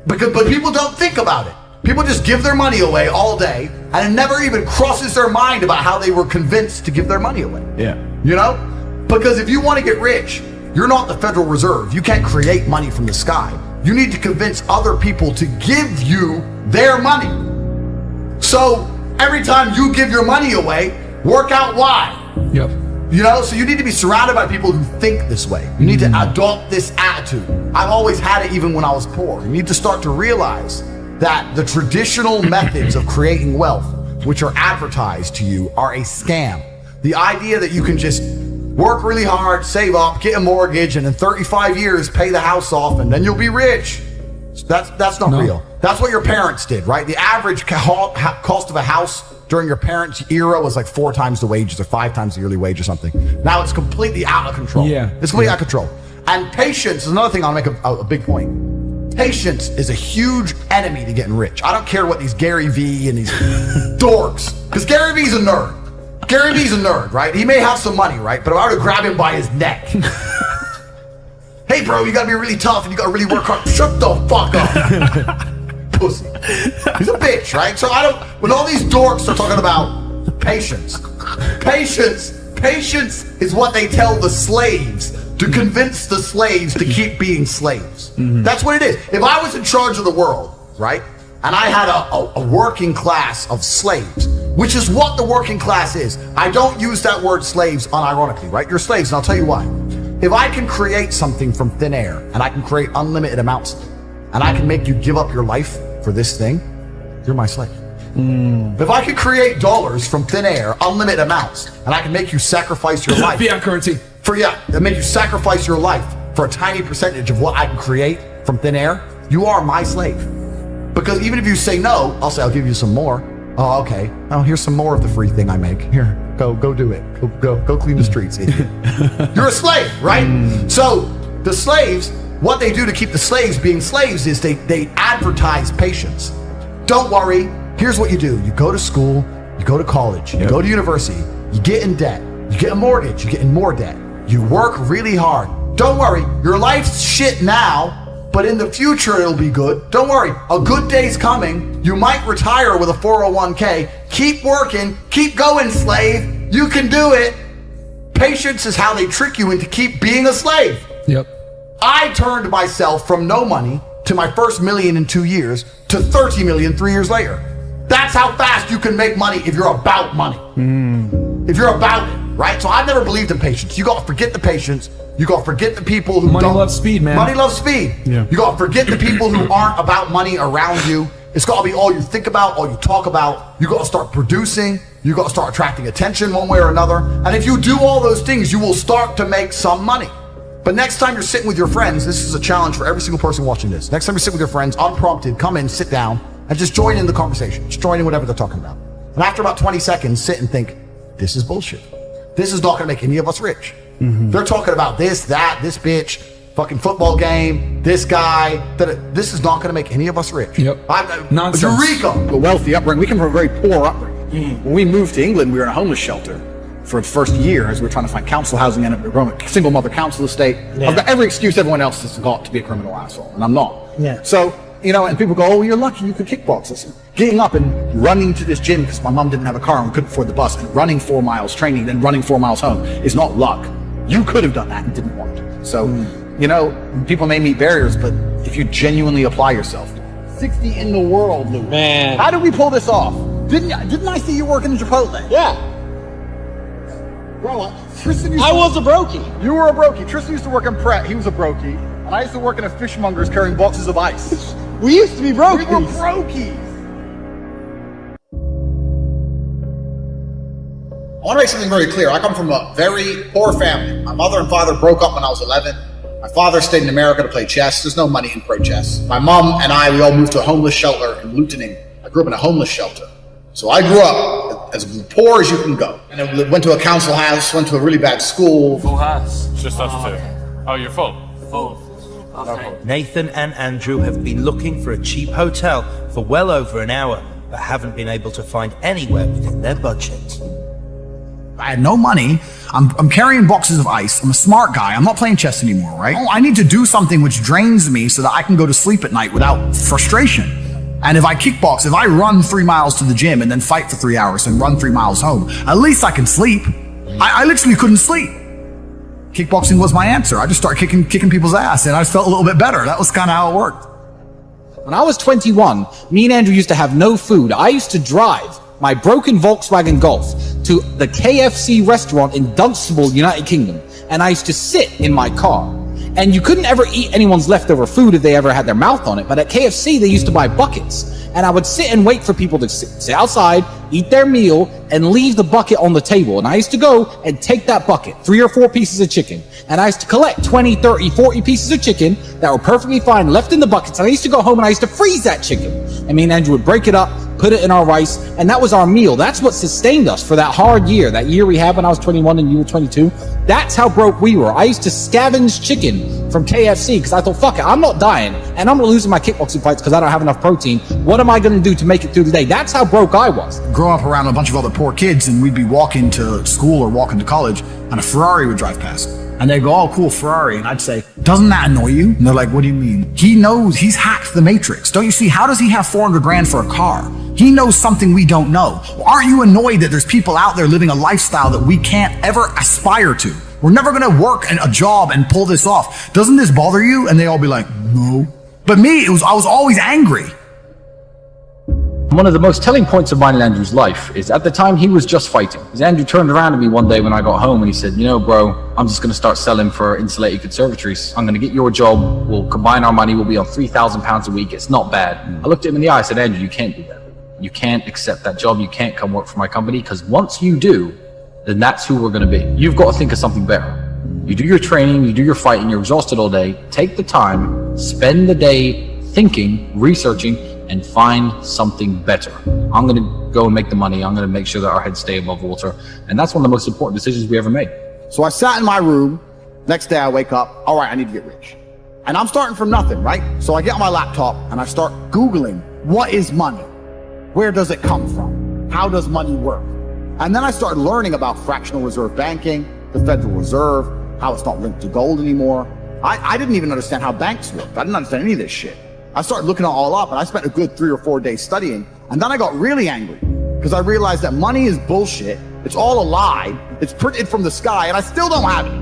[SPEAKER 8] But people don't think about it. People just give their money away all day, and it never even crosses their mind about how they were convinced to give their money away.
[SPEAKER 6] Yeah.
[SPEAKER 8] You know? Because if you want to get rich, you're not the Federal Reserve. You can't create money from the sky. You need to convince other people to give you their money. So every time you give your money away, work out why.
[SPEAKER 15] Yep.
[SPEAKER 8] You know, so you need to be surrounded by people who think this way. You need to adopt this attitude. I've always had it even when I was poor. You need to start to realize that the traditional methods of creating wealth, which are advertised to you, are a scam. The idea that you can just work really hard, save up, get a mortgage, and in 35 years pay the house off, and then you'll be rich. That's not real. That's what your parents did, right? The average cost of a house during your parents' era was like 4 times the wages or 5 times the yearly wage or something. Now it's completely out of control.
[SPEAKER 15] Yeah.
[SPEAKER 8] It's completely out of control. And patience is another thing I'll make a big point. Patience is a huge enemy to getting rich. I don't care what these Gary Vee and these dorks, because Gary Vee's a nerd. Gary Vee's a nerd, right? He may have some money, right? But if I were to grab him by his neck, hey bro, you gotta be really tough and you gotta really work hard. Shut the fuck up. Pussy. He's a bitch, right? So when all these dorks are talking about patience is what they tell the slaves to convince the slaves to keep being slaves. That's what it is. If I was in charge of the world, right, and I had a working class of slaves, which is what the working class is. I don't use that word slaves unironically, right? You're slaves, and I'll tell you why. If I can create something from thin air, and I can create unlimited amounts, and I can make you give up your life for this thing, you're my slave. If I could create dollars from thin air, unlimited amounts, and I can make you sacrifice your life.
[SPEAKER 15] Fiat currency.
[SPEAKER 8] Make you sacrifice your life for a tiny percentage of what I can create from thin air, you are my slave. Because even if you say no, I'll say, I'll give you some more. Oh, okay. Oh, here's some more of the free thing I make. Here, go do it. Go clean the streets, idiot. You're a slave, right? So the slaves, what they do to keep the slaves being slaves is they advertise patience. Don't worry. Here's what you do. You go to school, you go to college, you go to university, you get in debt, you get a mortgage, you get in more debt. You work really hard. Don't worry. Your life's shit now, but in the future it'll be good. Don't worry. A good day's coming. You might retire with a 401k. Keep working. Keep going, slave. You can do it. Patience is how they trick you into keep being a slave.
[SPEAKER 15] Yep.
[SPEAKER 8] I turned myself from no money to my first million in 2 years to 30 million 3 years later. That's how fast you can make money if you're about money. If you're about it, right? So I've never believed in patience. You gotta forget the patience. You gotta forget the people who
[SPEAKER 15] money loves speed, man.
[SPEAKER 8] Money loves speed.
[SPEAKER 15] Yeah.
[SPEAKER 8] You gotta forget the people who aren't about money around you. It's gotta be all you think about, all you talk about. You gotta start producing. You gotta start attracting attention one way or another. And if you do all those things, you will start to make some money. But next time you're sitting with your friends, this is a challenge for every single person watching this. Next time you sit with your friends, unprompted, come in, sit down, and just join in the conversation. Just join in whatever they're talking about. And after about 20 seconds, sit and think, this is bullshit. This is not gonna make any of us rich. They're talking about this, that, this bitch, fucking football game, this guy. This is not gonna make any of us rich.
[SPEAKER 15] Nonsense.
[SPEAKER 8] Eureka!
[SPEAKER 2] The wealthy upbringing. We come from a very poor upbringing. When we moved to England, we were in a homeless shelter for the first year as we were trying to find council housing and a single mother council estate. I've got every excuse everyone else has got to be a criminal asshole, and I'm not. So, you know, and people go, oh, you're lucky you could kickbox. Listen, getting up and running to this gym because my mom didn't have a car and we couldn't afford the bus, and running 4 miles training, then running 4 miles home is not luck. You could have done that and didn't want to. So, you know, people may meet barriers, but if you genuinely apply yourself. 60 in the world, Lou.
[SPEAKER 16] Man.
[SPEAKER 2] How did we pull this off? Didn't I see you working in Chipotle?
[SPEAKER 16] Yeah.
[SPEAKER 2] Bro, Tristan used
[SPEAKER 16] I was a brokey.
[SPEAKER 2] You were a brokey. Tristan used to work in Pratt. He was a brokey. And I used to work in a fishmonger's carrying boxes of ice.
[SPEAKER 16] We used to be brokies.
[SPEAKER 2] We were brokies.
[SPEAKER 1] want to make something very clear. I come from a very poor family. My mother and father broke up when I was 11. My father stayed in America to play chess. There's no money in pro chess. My mom and I, we all moved to a homeless shelter in Lutening. I grew up in a homeless shelter. So I grew up as poor as you can go. And I went to a council house, went to a really bad school.
[SPEAKER 16] Full house. Just us two. Oh, you're full? Full.
[SPEAKER 17] Okay. Nathan and Andrew have been looking for a cheap hotel for well over an hour, but haven't been able to find anywhere within their budget.
[SPEAKER 2] I had no money. I'm carrying boxes of ice. I'm a smart guy. I'm not playing chess anymore, right? I need to do something which drains me so that I can go to sleep at night without frustration. And if I kickbox, if I run 3 miles to the gym and then fight for 3 hours and run 3 miles home, at least I can sleep. I literally couldn't sleep. Kickboxing was my answer. I just started kicking people's ass and I just felt a little bit better. That was kind of how it worked.
[SPEAKER 18] When I was 21, me and Andrew used to have no food. I used to drive my broken Volkswagen Golf to the KFC restaurant in Dunstable, United Kingdom. And I used to sit in my car. And you couldn't ever eat anyone's leftover food if they ever had their mouth on it. But at KFC, they used to buy buckets. And I would sit and wait for people to sit outside, eat their meal, and leave the bucket on the table. And I used to go and take that bucket, 3 or 4 pieces of chicken. And I used to collect 20, 30, 40 pieces of chicken that were perfectly fine left in the buckets. And I used to go home and I used to freeze that chicken. And me and Andrew would break it up, put it in our rice, and that was our meal. That's what sustained us for that hard year, that year we had when I was 21 and you were 22. That's how broke we were. I used to scavenge chicken from KFC because I thought, fuck it, I'm not dying, and I'm not losing my kickboxing fights because I don't have enough protein. What am I going to do to make it through the day? That's how broke I was.
[SPEAKER 2] Growing up around a bunch of other poor kids, and we'd be walking to school or walking to college, and a Ferrari would drive past. And they'd go, oh, cool, Ferrari. And I'd say, doesn't that annoy you? And they're like, what do you mean? He knows, he's hacked the matrix. Don't you see? How does he have 400 grand for a car? He knows something we don't know. Well, aren't you annoyed that there's people out there living a lifestyle that we can't ever aspire to? We're never going to work a job and pull this off. Doesn't this bother you? And they all be like, no. But me, I was always angry.
[SPEAKER 19] One of the most telling points of mine in Andrew's life is at the time he was just fighting. Because Andrew turned around to me one day when I got home and he said, you know, bro, I'm just going to start selling for insulated conservatories. I'm going to get your job. We'll combine our money. We'll be on £3,000 a week. It's not bad. I looked at him in the eye. I said, Andrew, you can't do that. You can't accept that job. You can't come work for my company because once you do, then that's who we're going to be. You've got to think of something better. You do your training, you do your fighting, you're exhausted all day. Take the time, spend the day thinking, researching, and find something better. I'm going to go and make the money. I'm going to make sure that our heads stay above water. And that's one of the most important decisions we ever made.
[SPEAKER 8] So I sat in my room. Next day I wake up. All right, I need to get rich. And I'm starting from nothing, right? So I get on my laptop and I start Googling, what is money? Where does it come from? How does money work? And then I started learning about fractional reserve banking, the Federal Reserve, how it's not linked to gold anymore. I didn't even understand how banks worked. I didn't understand any of this shit. I started looking it all up and I spent a good 3 or 4 days studying. And then I got really angry because I realized that money is bullshit. It's all a lie. It's printed from the sky and I still don't have it.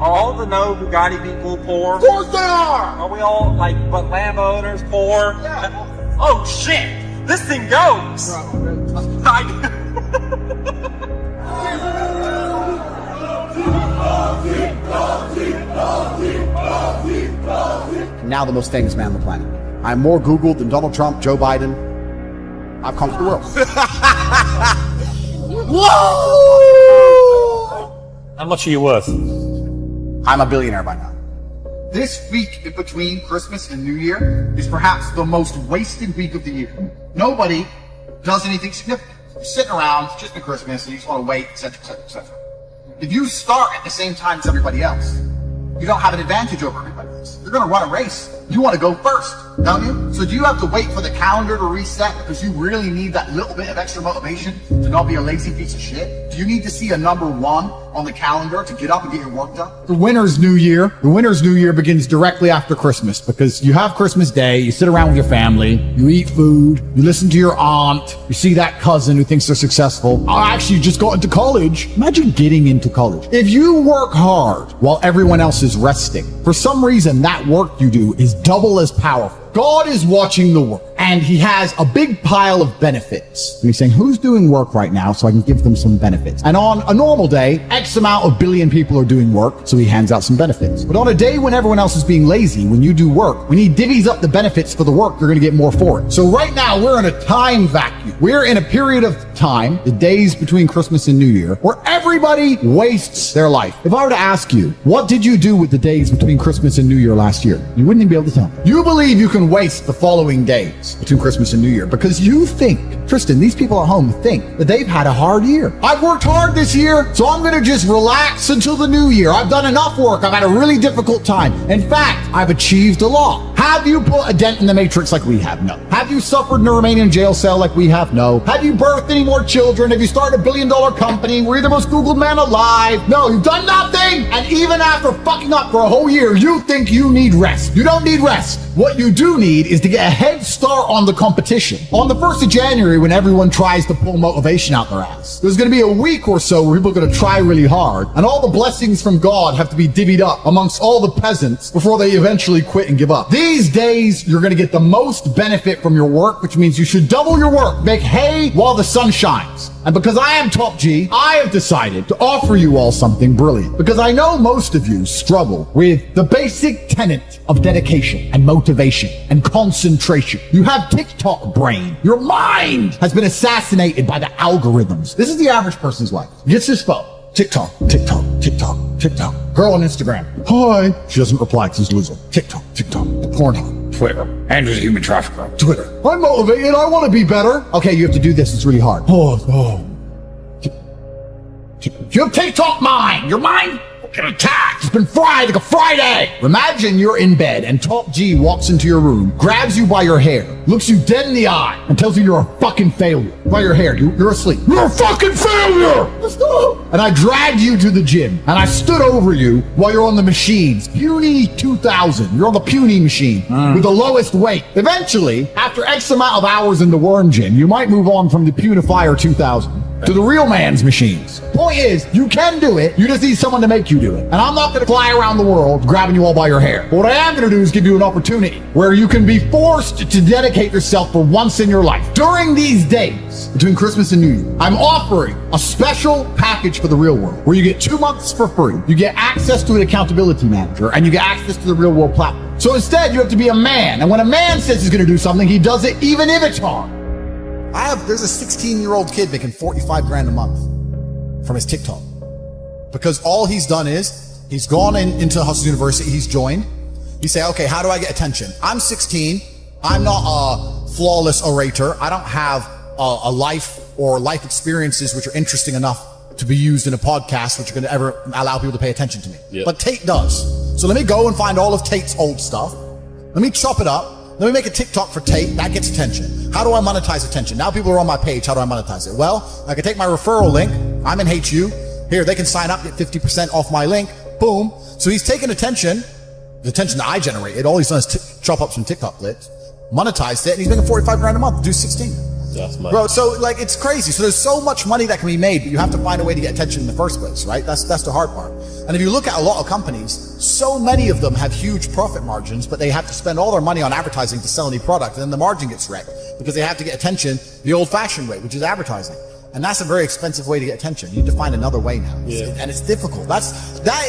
[SPEAKER 20] Are all the no Bugatti people poor?
[SPEAKER 8] Of course they are!
[SPEAKER 20] Are we all, like, but Lambo owners poor?
[SPEAKER 8] Yeah.
[SPEAKER 20] Oh shit! This thing goes!
[SPEAKER 8] Now the most famous man on the planet. I'm more Googled than Donald Trump, Joe Biden. I've conquered the world.
[SPEAKER 13] Whoa! How much are you worth?
[SPEAKER 8] I'm a billionaire by now. This week in between Christmas and New Year is perhaps the most wasted week of the year. Nobody does anything significant. You're sitting around, it's just been Christmas, and you just want to wait, etc., etc., etc. If you start at the same time as everybody else, you don't have an advantage over everybody else. You're going to run a race. You want to go first, don't you? So do you have to wait for the calendar to reset because you really need that little bit of extra motivation to not be a lazy piece of shit? Do you need to see a number 1 on the calendar to get up and get your work done? The winter's New Year. The winter's New Year begins directly after Christmas because you have Christmas Day, you sit around with your family, you eat food, you listen to your aunt, you see that cousin who thinks they're successful. I actually just got into college. Imagine getting into college. If you work hard while everyone else is resting, for some reason that work you do is double as powerful. God is watching the work, and he has a big pile of benefits. And he's saying, who's doing work right now so I can give them some benefits? And on a normal day, X amount of billion people are doing work, so he hands out some benefits. But on a day when everyone else is being lazy, when you do work, when he divvies up the benefits for the work, you're going to get more for it. So right now, we're in a time vacuum. We're in a period of
[SPEAKER 4] time, the days between Christmas and New Year, where everybody wastes their life. If I were to ask you, what did you do with the days between Christmas and New Year last year? You wouldn't even be able to tell me. You believe you can waste the following days between Christmas and New Year because you think, Tristan, these people at home think that they've had a hard year. I've worked hard this year, so I'm going to just relax until the new year. I've done enough work. I've had a really difficult time. In fact, I've achieved a lot. Have you put a dent in the matrix like we have? No. Have you suffered in a Romanian jail cell like we have? No. Have you birthed any more children? Have you started a billion-dollar company? Were you the most Googled man alive? No, you've done nothing. And even after fucking up for a whole year, you think you need rest. You don't need rest. What you do need is to get a head start on the competition. On the 1st of January, when everyone tries to pull motivation out their ass, there's going to be a week or so where people are going to try really hard, and all the blessings from God have to be divvied up amongst all the peasants before they eventually quit and give up. These days, you're going to get the most benefit from your work, which means you should double your work. Make hay while the sun shines. And because I am Top G, I have decided to offer you all something brilliant. Because I know most of you struggle with the basic tenet of dedication and motivation and concentration. You have TikTok brain. Your mind has been assassinated by the algorithms. This is the average person's life. Gets his phone. TikTok, TikTok, TikTok, TikTok. Girl on Instagram. Hi. She doesn't reply because she's losing. TikTok, TikTok. Pornhub. Twitter. Andrew's a human trafficker. Twitter. I'm motivated. I want to be better. Okay, you have to do this. It's really hard. You have TikTok mind. Your mind fucking attacked. It's been fried like a fried egg. Imagine you're in bed and Top G walks into your room, grabs you by your hair, looks you dead in the eye, and tells you you're a fucking failure. By your hair, you're asleep. You're a fucking failure! Let's go! And I dragged you to the gym, and I stood over you while you're on the machines. Puny 2000. You're on the puny machine with the lowest weight. Eventually, after X amount of hours in the worm gym, you might move on from the Punifier 2000 to the real man's machines. Point is, you can do it. You just need someone to make you do it. And I'm not going to fly around the world grabbing you all by your hair. But what I am going to do is give you an opportunity where you can be forced to dedicate yourself for once in your life. During these days, between Christmas and New Year, I'm offering a special package for the real world where you get 2 months for free. You get access to an accountability manager and you get access to the real world platform. So instead, you have to be a man. And when a man says he's going to do something, he does it even if it's hard. There's a 16-year-old kid making 45 grand a month from his TikTok. Because all he's done is, he's gone into Hustle University, he's joined. You say, okay, how do I get attention? I'm 16, I'm not a flawless orator, I don't have a life or life experiences which are interesting enough to be used in a podcast which are going to ever allow people to pay attention to me. Yep. But Tate does. So let me go and find all of Tate's old stuff. Let me chop it up. Let me make a TikTok for Tate. That gets attention. How do I monetize attention? Now people are on my page. How do I monetize it? Well, I can take my referral link. I'm in HU. Here, they can sign up, get 50% off my link. Boom. So he's taken attention, the attention that I generated. All he's done is chop up some TikTok clips, monetized it, and he's making 45 grand a month. Do 16.
[SPEAKER 21] That's money.
[SPEAKER 4] Bro, so like it's crazy. So there's so much money that can be made, but you have to find a way to get attention in the first place, right? That's the hard part. And if you look at a lot of companies, so many of them have huge profit margins, but they have to spend all their money on advertising to sell any product, and then the margin gets wrecked because they have to get attention the old-fashioned way, which is advertising. And that's a very expensive way to get attention. You need to find another way now. Yeah. And it's difficult. That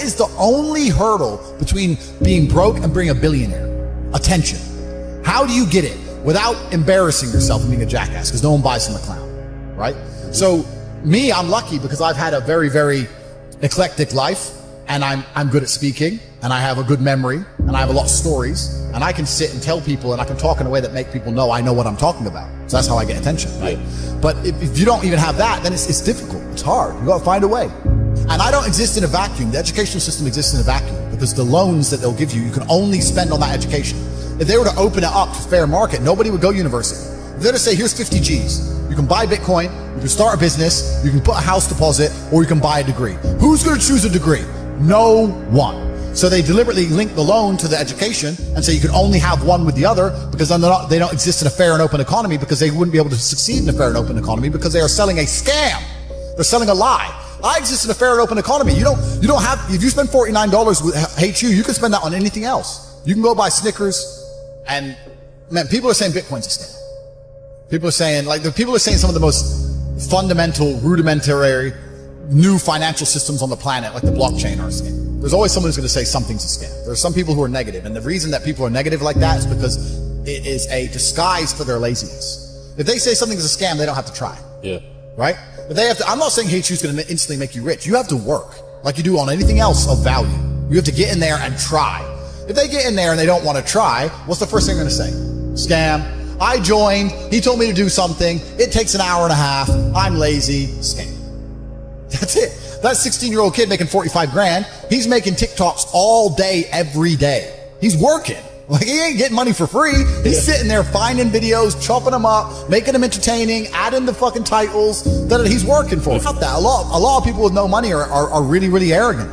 [SPEAKER 4] is the only hurdle between being broke and being a billionaire. Attention. How do you get it without embarrassing yourself and being a jackass? Because no one buys from a clown, right? Mm-hmm. So me, I'm lucky because I've had a very, very eclectic life, and I'm good at speaking, and I have a good memory, and I have a lot of stories, and I can sit and tell people, and I can talk in a way that make people know I know what I'm talking about. So that's how I get attention, right? Yeah. But if you don't even have that, then it's difficult. It's hard. You got to find a way. And I don't exist in a vacuum. The educational system exists in a vacuum because the loans that they'll give you, you can only spend on that education. If they were to open it up to fair market, nobody would go university. If they're to say, here's 50 G's. You can buy Bitcoin, you can start a business, you can put a house deposit, or you can buy a degree. Who's going to choose a degree? No one. So they deliberately link the loan to the education and say you can only have one with the other because then they don't exist in a fair and open economy because they wouldn't be able to succeed in a fair and open economy because they are selling a scam. They're selling a lie. I exist in a fair and open economy. You don't have, if you spend $49 with HU, you can spend that on anything else. You can go buy Snickers and, man, people are saying Bitcoin's a scam. People are saying some of the most fundamental, rudimentary, new financial systems on the planet, like the blockchain, are a scam. There's always someone who's going to say something's a scam. There are some people who are negative, and the reason that people are negative like that is because it is a disguise for their laziness. If they say something is a scam, they don't have to try.
[SPEAKER 21] Yeah.
[SPEAKER 14] right? But they have to, I'm not saying HU is going to instantly make you rich. You have to work like you do on anything else of value. You have to get in there and try. If they get in there and they don't want to try, what's the first thing they're going to say? Scam. I joined. He told me to do something. It takes an hour and a half. I'm lazy. Scam. That's it. That 16-year-old kid making 45 grand, he's making TikToks all day, every day. He's working. Like, he ain't getting money for free. He's sitting there finding videos, chopping them up, making them entertaining, adding the fucking titles that he's working for. Not that. A lot of people with no money are really, really arrogant.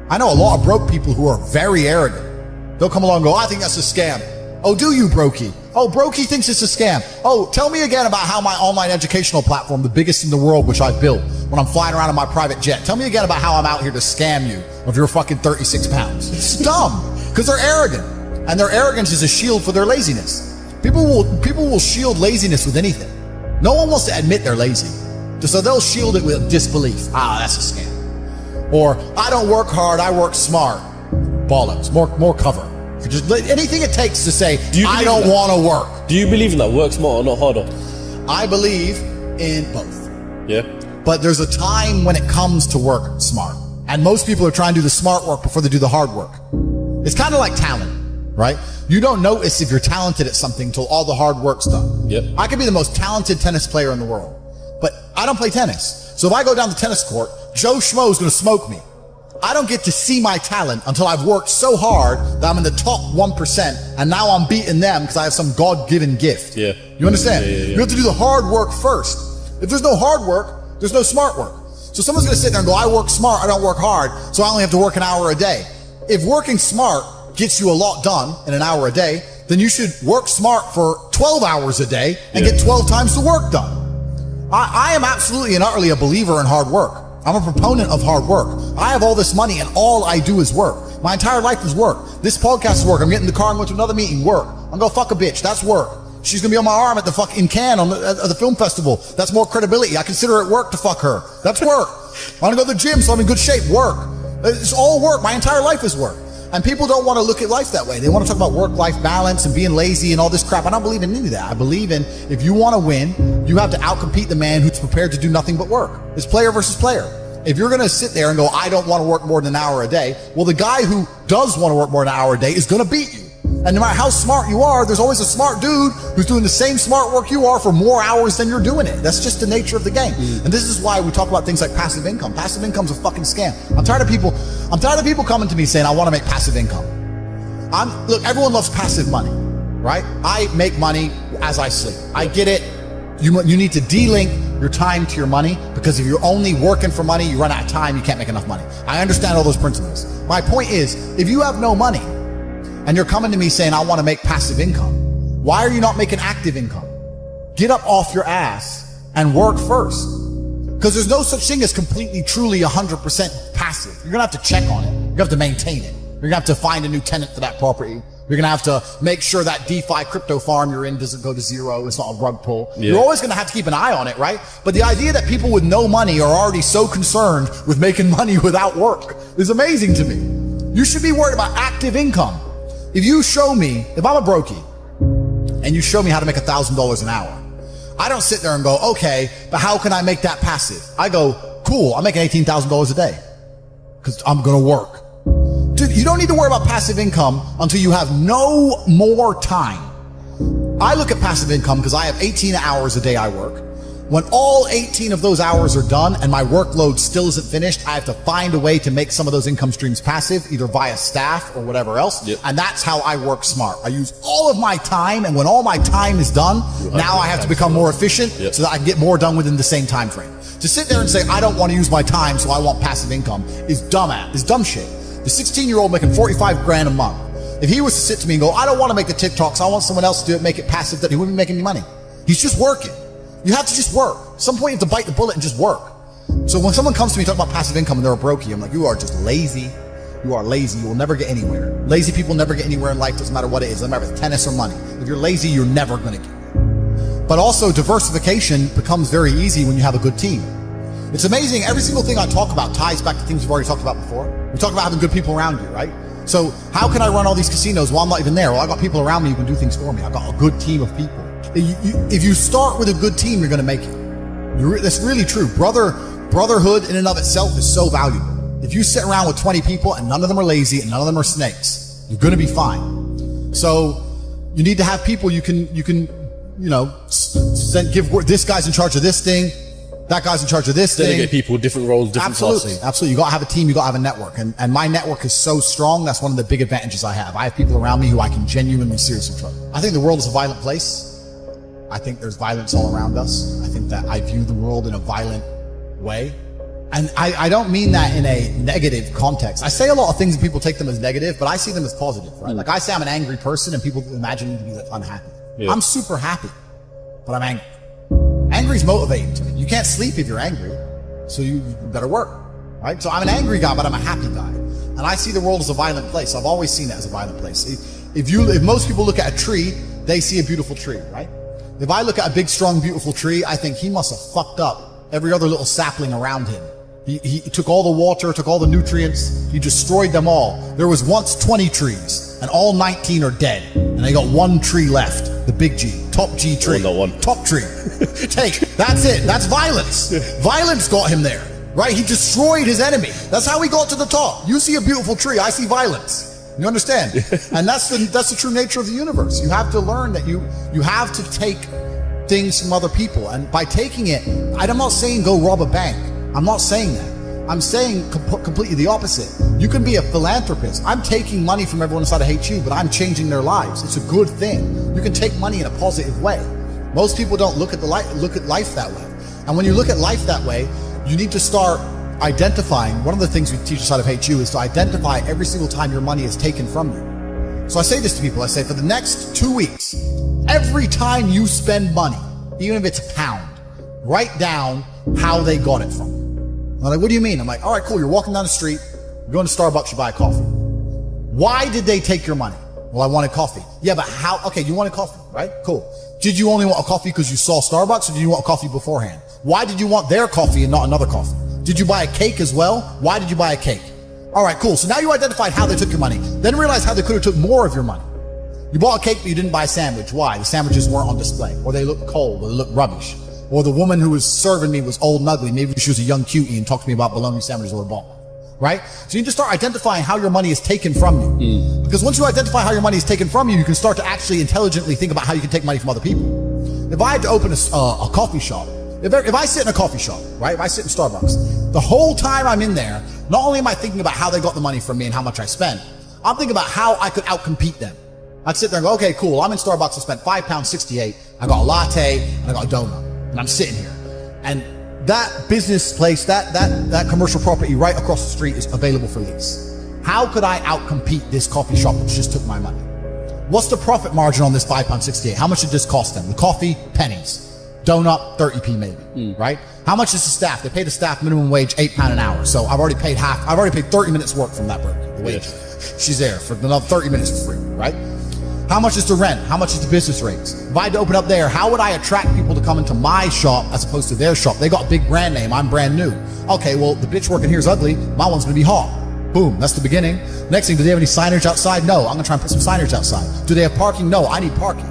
[SPEAKER 14] I know a lot of broke people who are very arrogant. They'll come along and go, I think that's a scam. Oh, do you, Brokey? Oh, Brokey thinks it's a scam. Oh, tell me again about how my online educational platform, the biggest in the world, which I've built when I'm flying around in my private jet. Tell me again about how I'm out here to scam you of your fucking 36 pounds. It's dumb because they're arrogant. And their arrogance is a shield for their laziness. People will shield laziness with anything. No one wants to admit they're lazy. So they'll shield it with disbelief. Ah, that's a scam. Or, I don't work hard, I work smart. Bollocks. More cover. Just anything it takes to say, I don't want to work.
[SPEAKER 21] Do you believe in that? Work smarter, not harder?
[SPEAKER 14] I believe in both.
[SPEAKER 21] Yeah.
[SPEAKER 14] But there's a time when it comes to work smart. And most people are trying to do the smart work before they do the hard work. It's kind of like talent, right? You don't notice if you're talented at something until all the hard work's done.
[SPEAKER 21] Yep.
[SPEAKER 14] I could be the most talented tennis player in the world, but I don't play tennis. So if I go down the tennis court, Joe Schmo is going to smoke me. I don't get to see my talent until I've worked so hard that I'm in the top 1%, and now I'm beating them because I have some God-given gift.
[SPEAKER 21] Yeah.
[SPEAKER 14] You understand?
[SPEAKER 21] Yeah.
[SPEAKER 14] You have to do the hard work first. If there's no hard work, there's no smart work. So someone's going to sit there and go, I work smart, I don't work hard, so I only have to work an hour a day. If working smart gets you a lot done in an hour a day, then you should work smart for 12 hours a day and get 12 times the work done. I am absolutely and utterly a believer in hard work. I'm a proponent of hard work. I have all this money and all I do is work. My entire life is work. This podcast is work. I'm getting in the car and going to another meeting. Work. I'm going to fuck a bitch. That's work. She's going to be on my arm at the fucking Cannes at the film festival. That's more credibility. I consider it work to fuck her. That's work. I want to go to the gym so I'm in good shape. Work. It's all work. My entire life is work. And people don't want to look at life that way. They want to talk about work-life balance and being lazy and all this crap. I don't believe in any of that. I believe in, if you want to win, you have to outcompete the man who's prepared to do nothing but work. It's player versus player. If you're going to sit there and go, I don't want to work more than an hour a day, well, the guy who does want to work more than an hour a day is going to beat you. And no matter how smart you are, there's always a smart dude who's doing the same smart work you are for more hours than you're doing it. That's just the nature of the game. And this is why we talk about things like passive income. Passive income's a fucking scam. I'm tired of people coming to me saying, I want to make passive income. Look, everyone loves passive money, right? I make money as I sleep. I get it. You need to de-link your time to your money, because if you're only working for money, you run out of time, you can't make enough money. I understand all those principles. My point is, if you have no money and you're coming to me saying, I want to make passive income, why are you not making active income? Get up off your ass and work first. Because there's no such thing as completely, truly 100% passive. You're going to have to check on it. You're going to have to maintain it. You're going to have to find a new tenant for that property. You're going to have to make sure that DeFi crypto farm you're in doesn't go to zero. It's not a rug pull. Yeah. You're always going to have to keep an eye on it, right? But the idea that people with no money are already so concerned with making money without work is amazing to me. You should be worried about active income. If you show me, if I'm a brokey and you show me how to make $1,000 an hour, I don't sit there and go, okay, but how can I make that passive? I go, cool, I'm making $18,000 a day because I'm going to work. Dude, you don't need to worry about passive income until you have no more time. I look at passive income because I have 18 hours a day I work. When all 18 of those hours are done and my workload still isn't finished, I have to find a way to make some of those income streams passive, either via staff or whatever else. Yep. And that's how I work smart. I use all of my time, and when all my time is done, now I have to become more efficient so that I can get more done within the same time frame. To sit there and say, I don't want to use my time, so I want passive income is dumb shit. The 16-year-old making 45 grand a month, if he was to sit to me and go, I don't want to make the TikToks, I want someone else to do it, make it passive, that he wouldn't be making any money. He's just working. You have to just work. At some point you have to bite the bullet and just work. So when someone comes to me talking about passive income and they're a brokey, I'm like, you are just lazy. You are lazy. You will never get anywhere. Lazy people never get anywhere in life, doesn't matter what it is. Doesn't matter if it's tennis or money. If you're lazy, you're never going to get there. But also diversification becomes very easy when you have a good team. It's amazing. Every single thing I talk about ties back to things we've already talked about before. We talk about having good people around you, right? So how can I run all these casinos while I'm not even there? Well, I got people around me who can do things for me. I got a good team of people. If you start with a good team, you're going to make it. That's really true. Brotherhood in and of itself is so valuable. If you sit around with 20 people and none of them are lazy and none of them are snakes, you're going to be fine. So you need to have people you can give this guy's in charge of this thing, that guy's in charge of this thing.
[SPEAKER 21] Delegate people, different roles, different
[SPEAKER 14] Absolutely.
[SPEAKER 21] tasks.
[SPEAKER 14] Absolutely. You got to have a team, you got to have a network. And my network is so strong, that's one of the big advantages I have. I have people around me who I can genuinely seriously trust. I think the world is a violent place. I think there's violence all around us. I think that I view the world in a violent way. And I don't mean that in a negative context. I say a lot of things and people take them as negative, but I see them as positive, right? Like I say I'm an angry person and people imagine me to be like unhappy. Yeah. I'm super happy, but I'm angry. Angry's motivating to me. You can't sleep if you're angry, so you better work, right? So I'm an angry guy, but I'm a happy guy. And I see the world as a violent place. I've always seen it as a violent place. If most people look at a tree, they see a beautiful tree, right? If I look at a big, strong, beautiful tree, I think he must have fucked up every other little sapling around him. He took all the water, took all the nutrients, he destroyed them all. There was once 20 trees, and all 19 are dead. And they got one tree left, the big G, top G tree.
[SPEAKER 21] Oh, no one.
[SPEAKER 14] Top tree. Take, that's it, that's violence. Violence got him there, right? He destroyed his enemy. That's how he got to the top. You see a beautiful tree, I see violence. You understand? And that's the true nature of the universe. You have to learn that you have to take things from other people. And by taking it, I'm not saying go rob a bank. I'm not saying that. I'm saying completely the opposite. You can be a philanthropist. I'm taking money from everyone inside of HU, but I'm changing their lives. It's a good thing. You can take money in a positive way. Most people don't look at life that way. And when you look at life that way, you need to start identifying. One of the things we teach inside of HU is to identify every single time your money is taken from you. So I say this to people. I say for the next 2 weeks, every time you spend money, even if it's a pound, write down how they got it from you. I'm like, what do you mean? I'm like, all right, cool. You're walking down the street, you're going to Starbucks, you buy a coffee. Why did they take your money? Well, I wanted coffee. Yeah, but how? Okay, you wanted coffee, right? Cool. Did you only want a coffee because you saw Starbucks, or did you want a coffee beforehand? Why did you want their coffee and not another coffee? Did you buy a cake as well? Why did you buy a cake? All right, cool. So now you identified how they took your money. Then realize how they could have took more of your money. You bought a cake, but you didn't buy a sandwich. Why? The sandwiches weren't on display, or they looked cold, or they looked rubbish. Or the woman who was serving me was old and ugly. Maybe she was a young cutie and talked to me about bologna sandwiches or a ball. Right? So you need to start identifying how your money is taken from you. Because once you identify how your money is taken from you, you can start to actually intelligently think about how you can take money from other people. If I had to open a coffee shop, if I sit in a coffee shop, right? If I sit in Starbucks, the whole time I'm in there, not only am I thinking about how they got the money from me and how much I spent, I'm thinking about how I could outcompete them. I'd sit there and go, okay, cool. I'm in Starbucks. I spent £5.68. I got a latte and I got a donut. And I'm sitting here, and that business place, that commercial property right across the street is available for lease. How could I outcompete this coffee shop which just took my money? What's the profit margin on this £5.68? How much did this cost them? The coffee, pennies. Donut, 30p maybe, right? How much is the staff? They pay the staff minimum wage £8 an hour. So I've already paid 30 minutes work from that burger, the wage. She's there for another 30 minutes for free, right? How much is the rent? How much is the business rates? If I had to open up there, how would I attract people to come into my shop as opposed to their shop? They got a big brand name. I'm brand new. Okay, well, the bitch working here is ugly. My one's going to be hot. Boom. That's the beginning. Next thing, do they have any signage outside? No. I'm going to try and put some signage outside. Do they have parking? No. I need parking.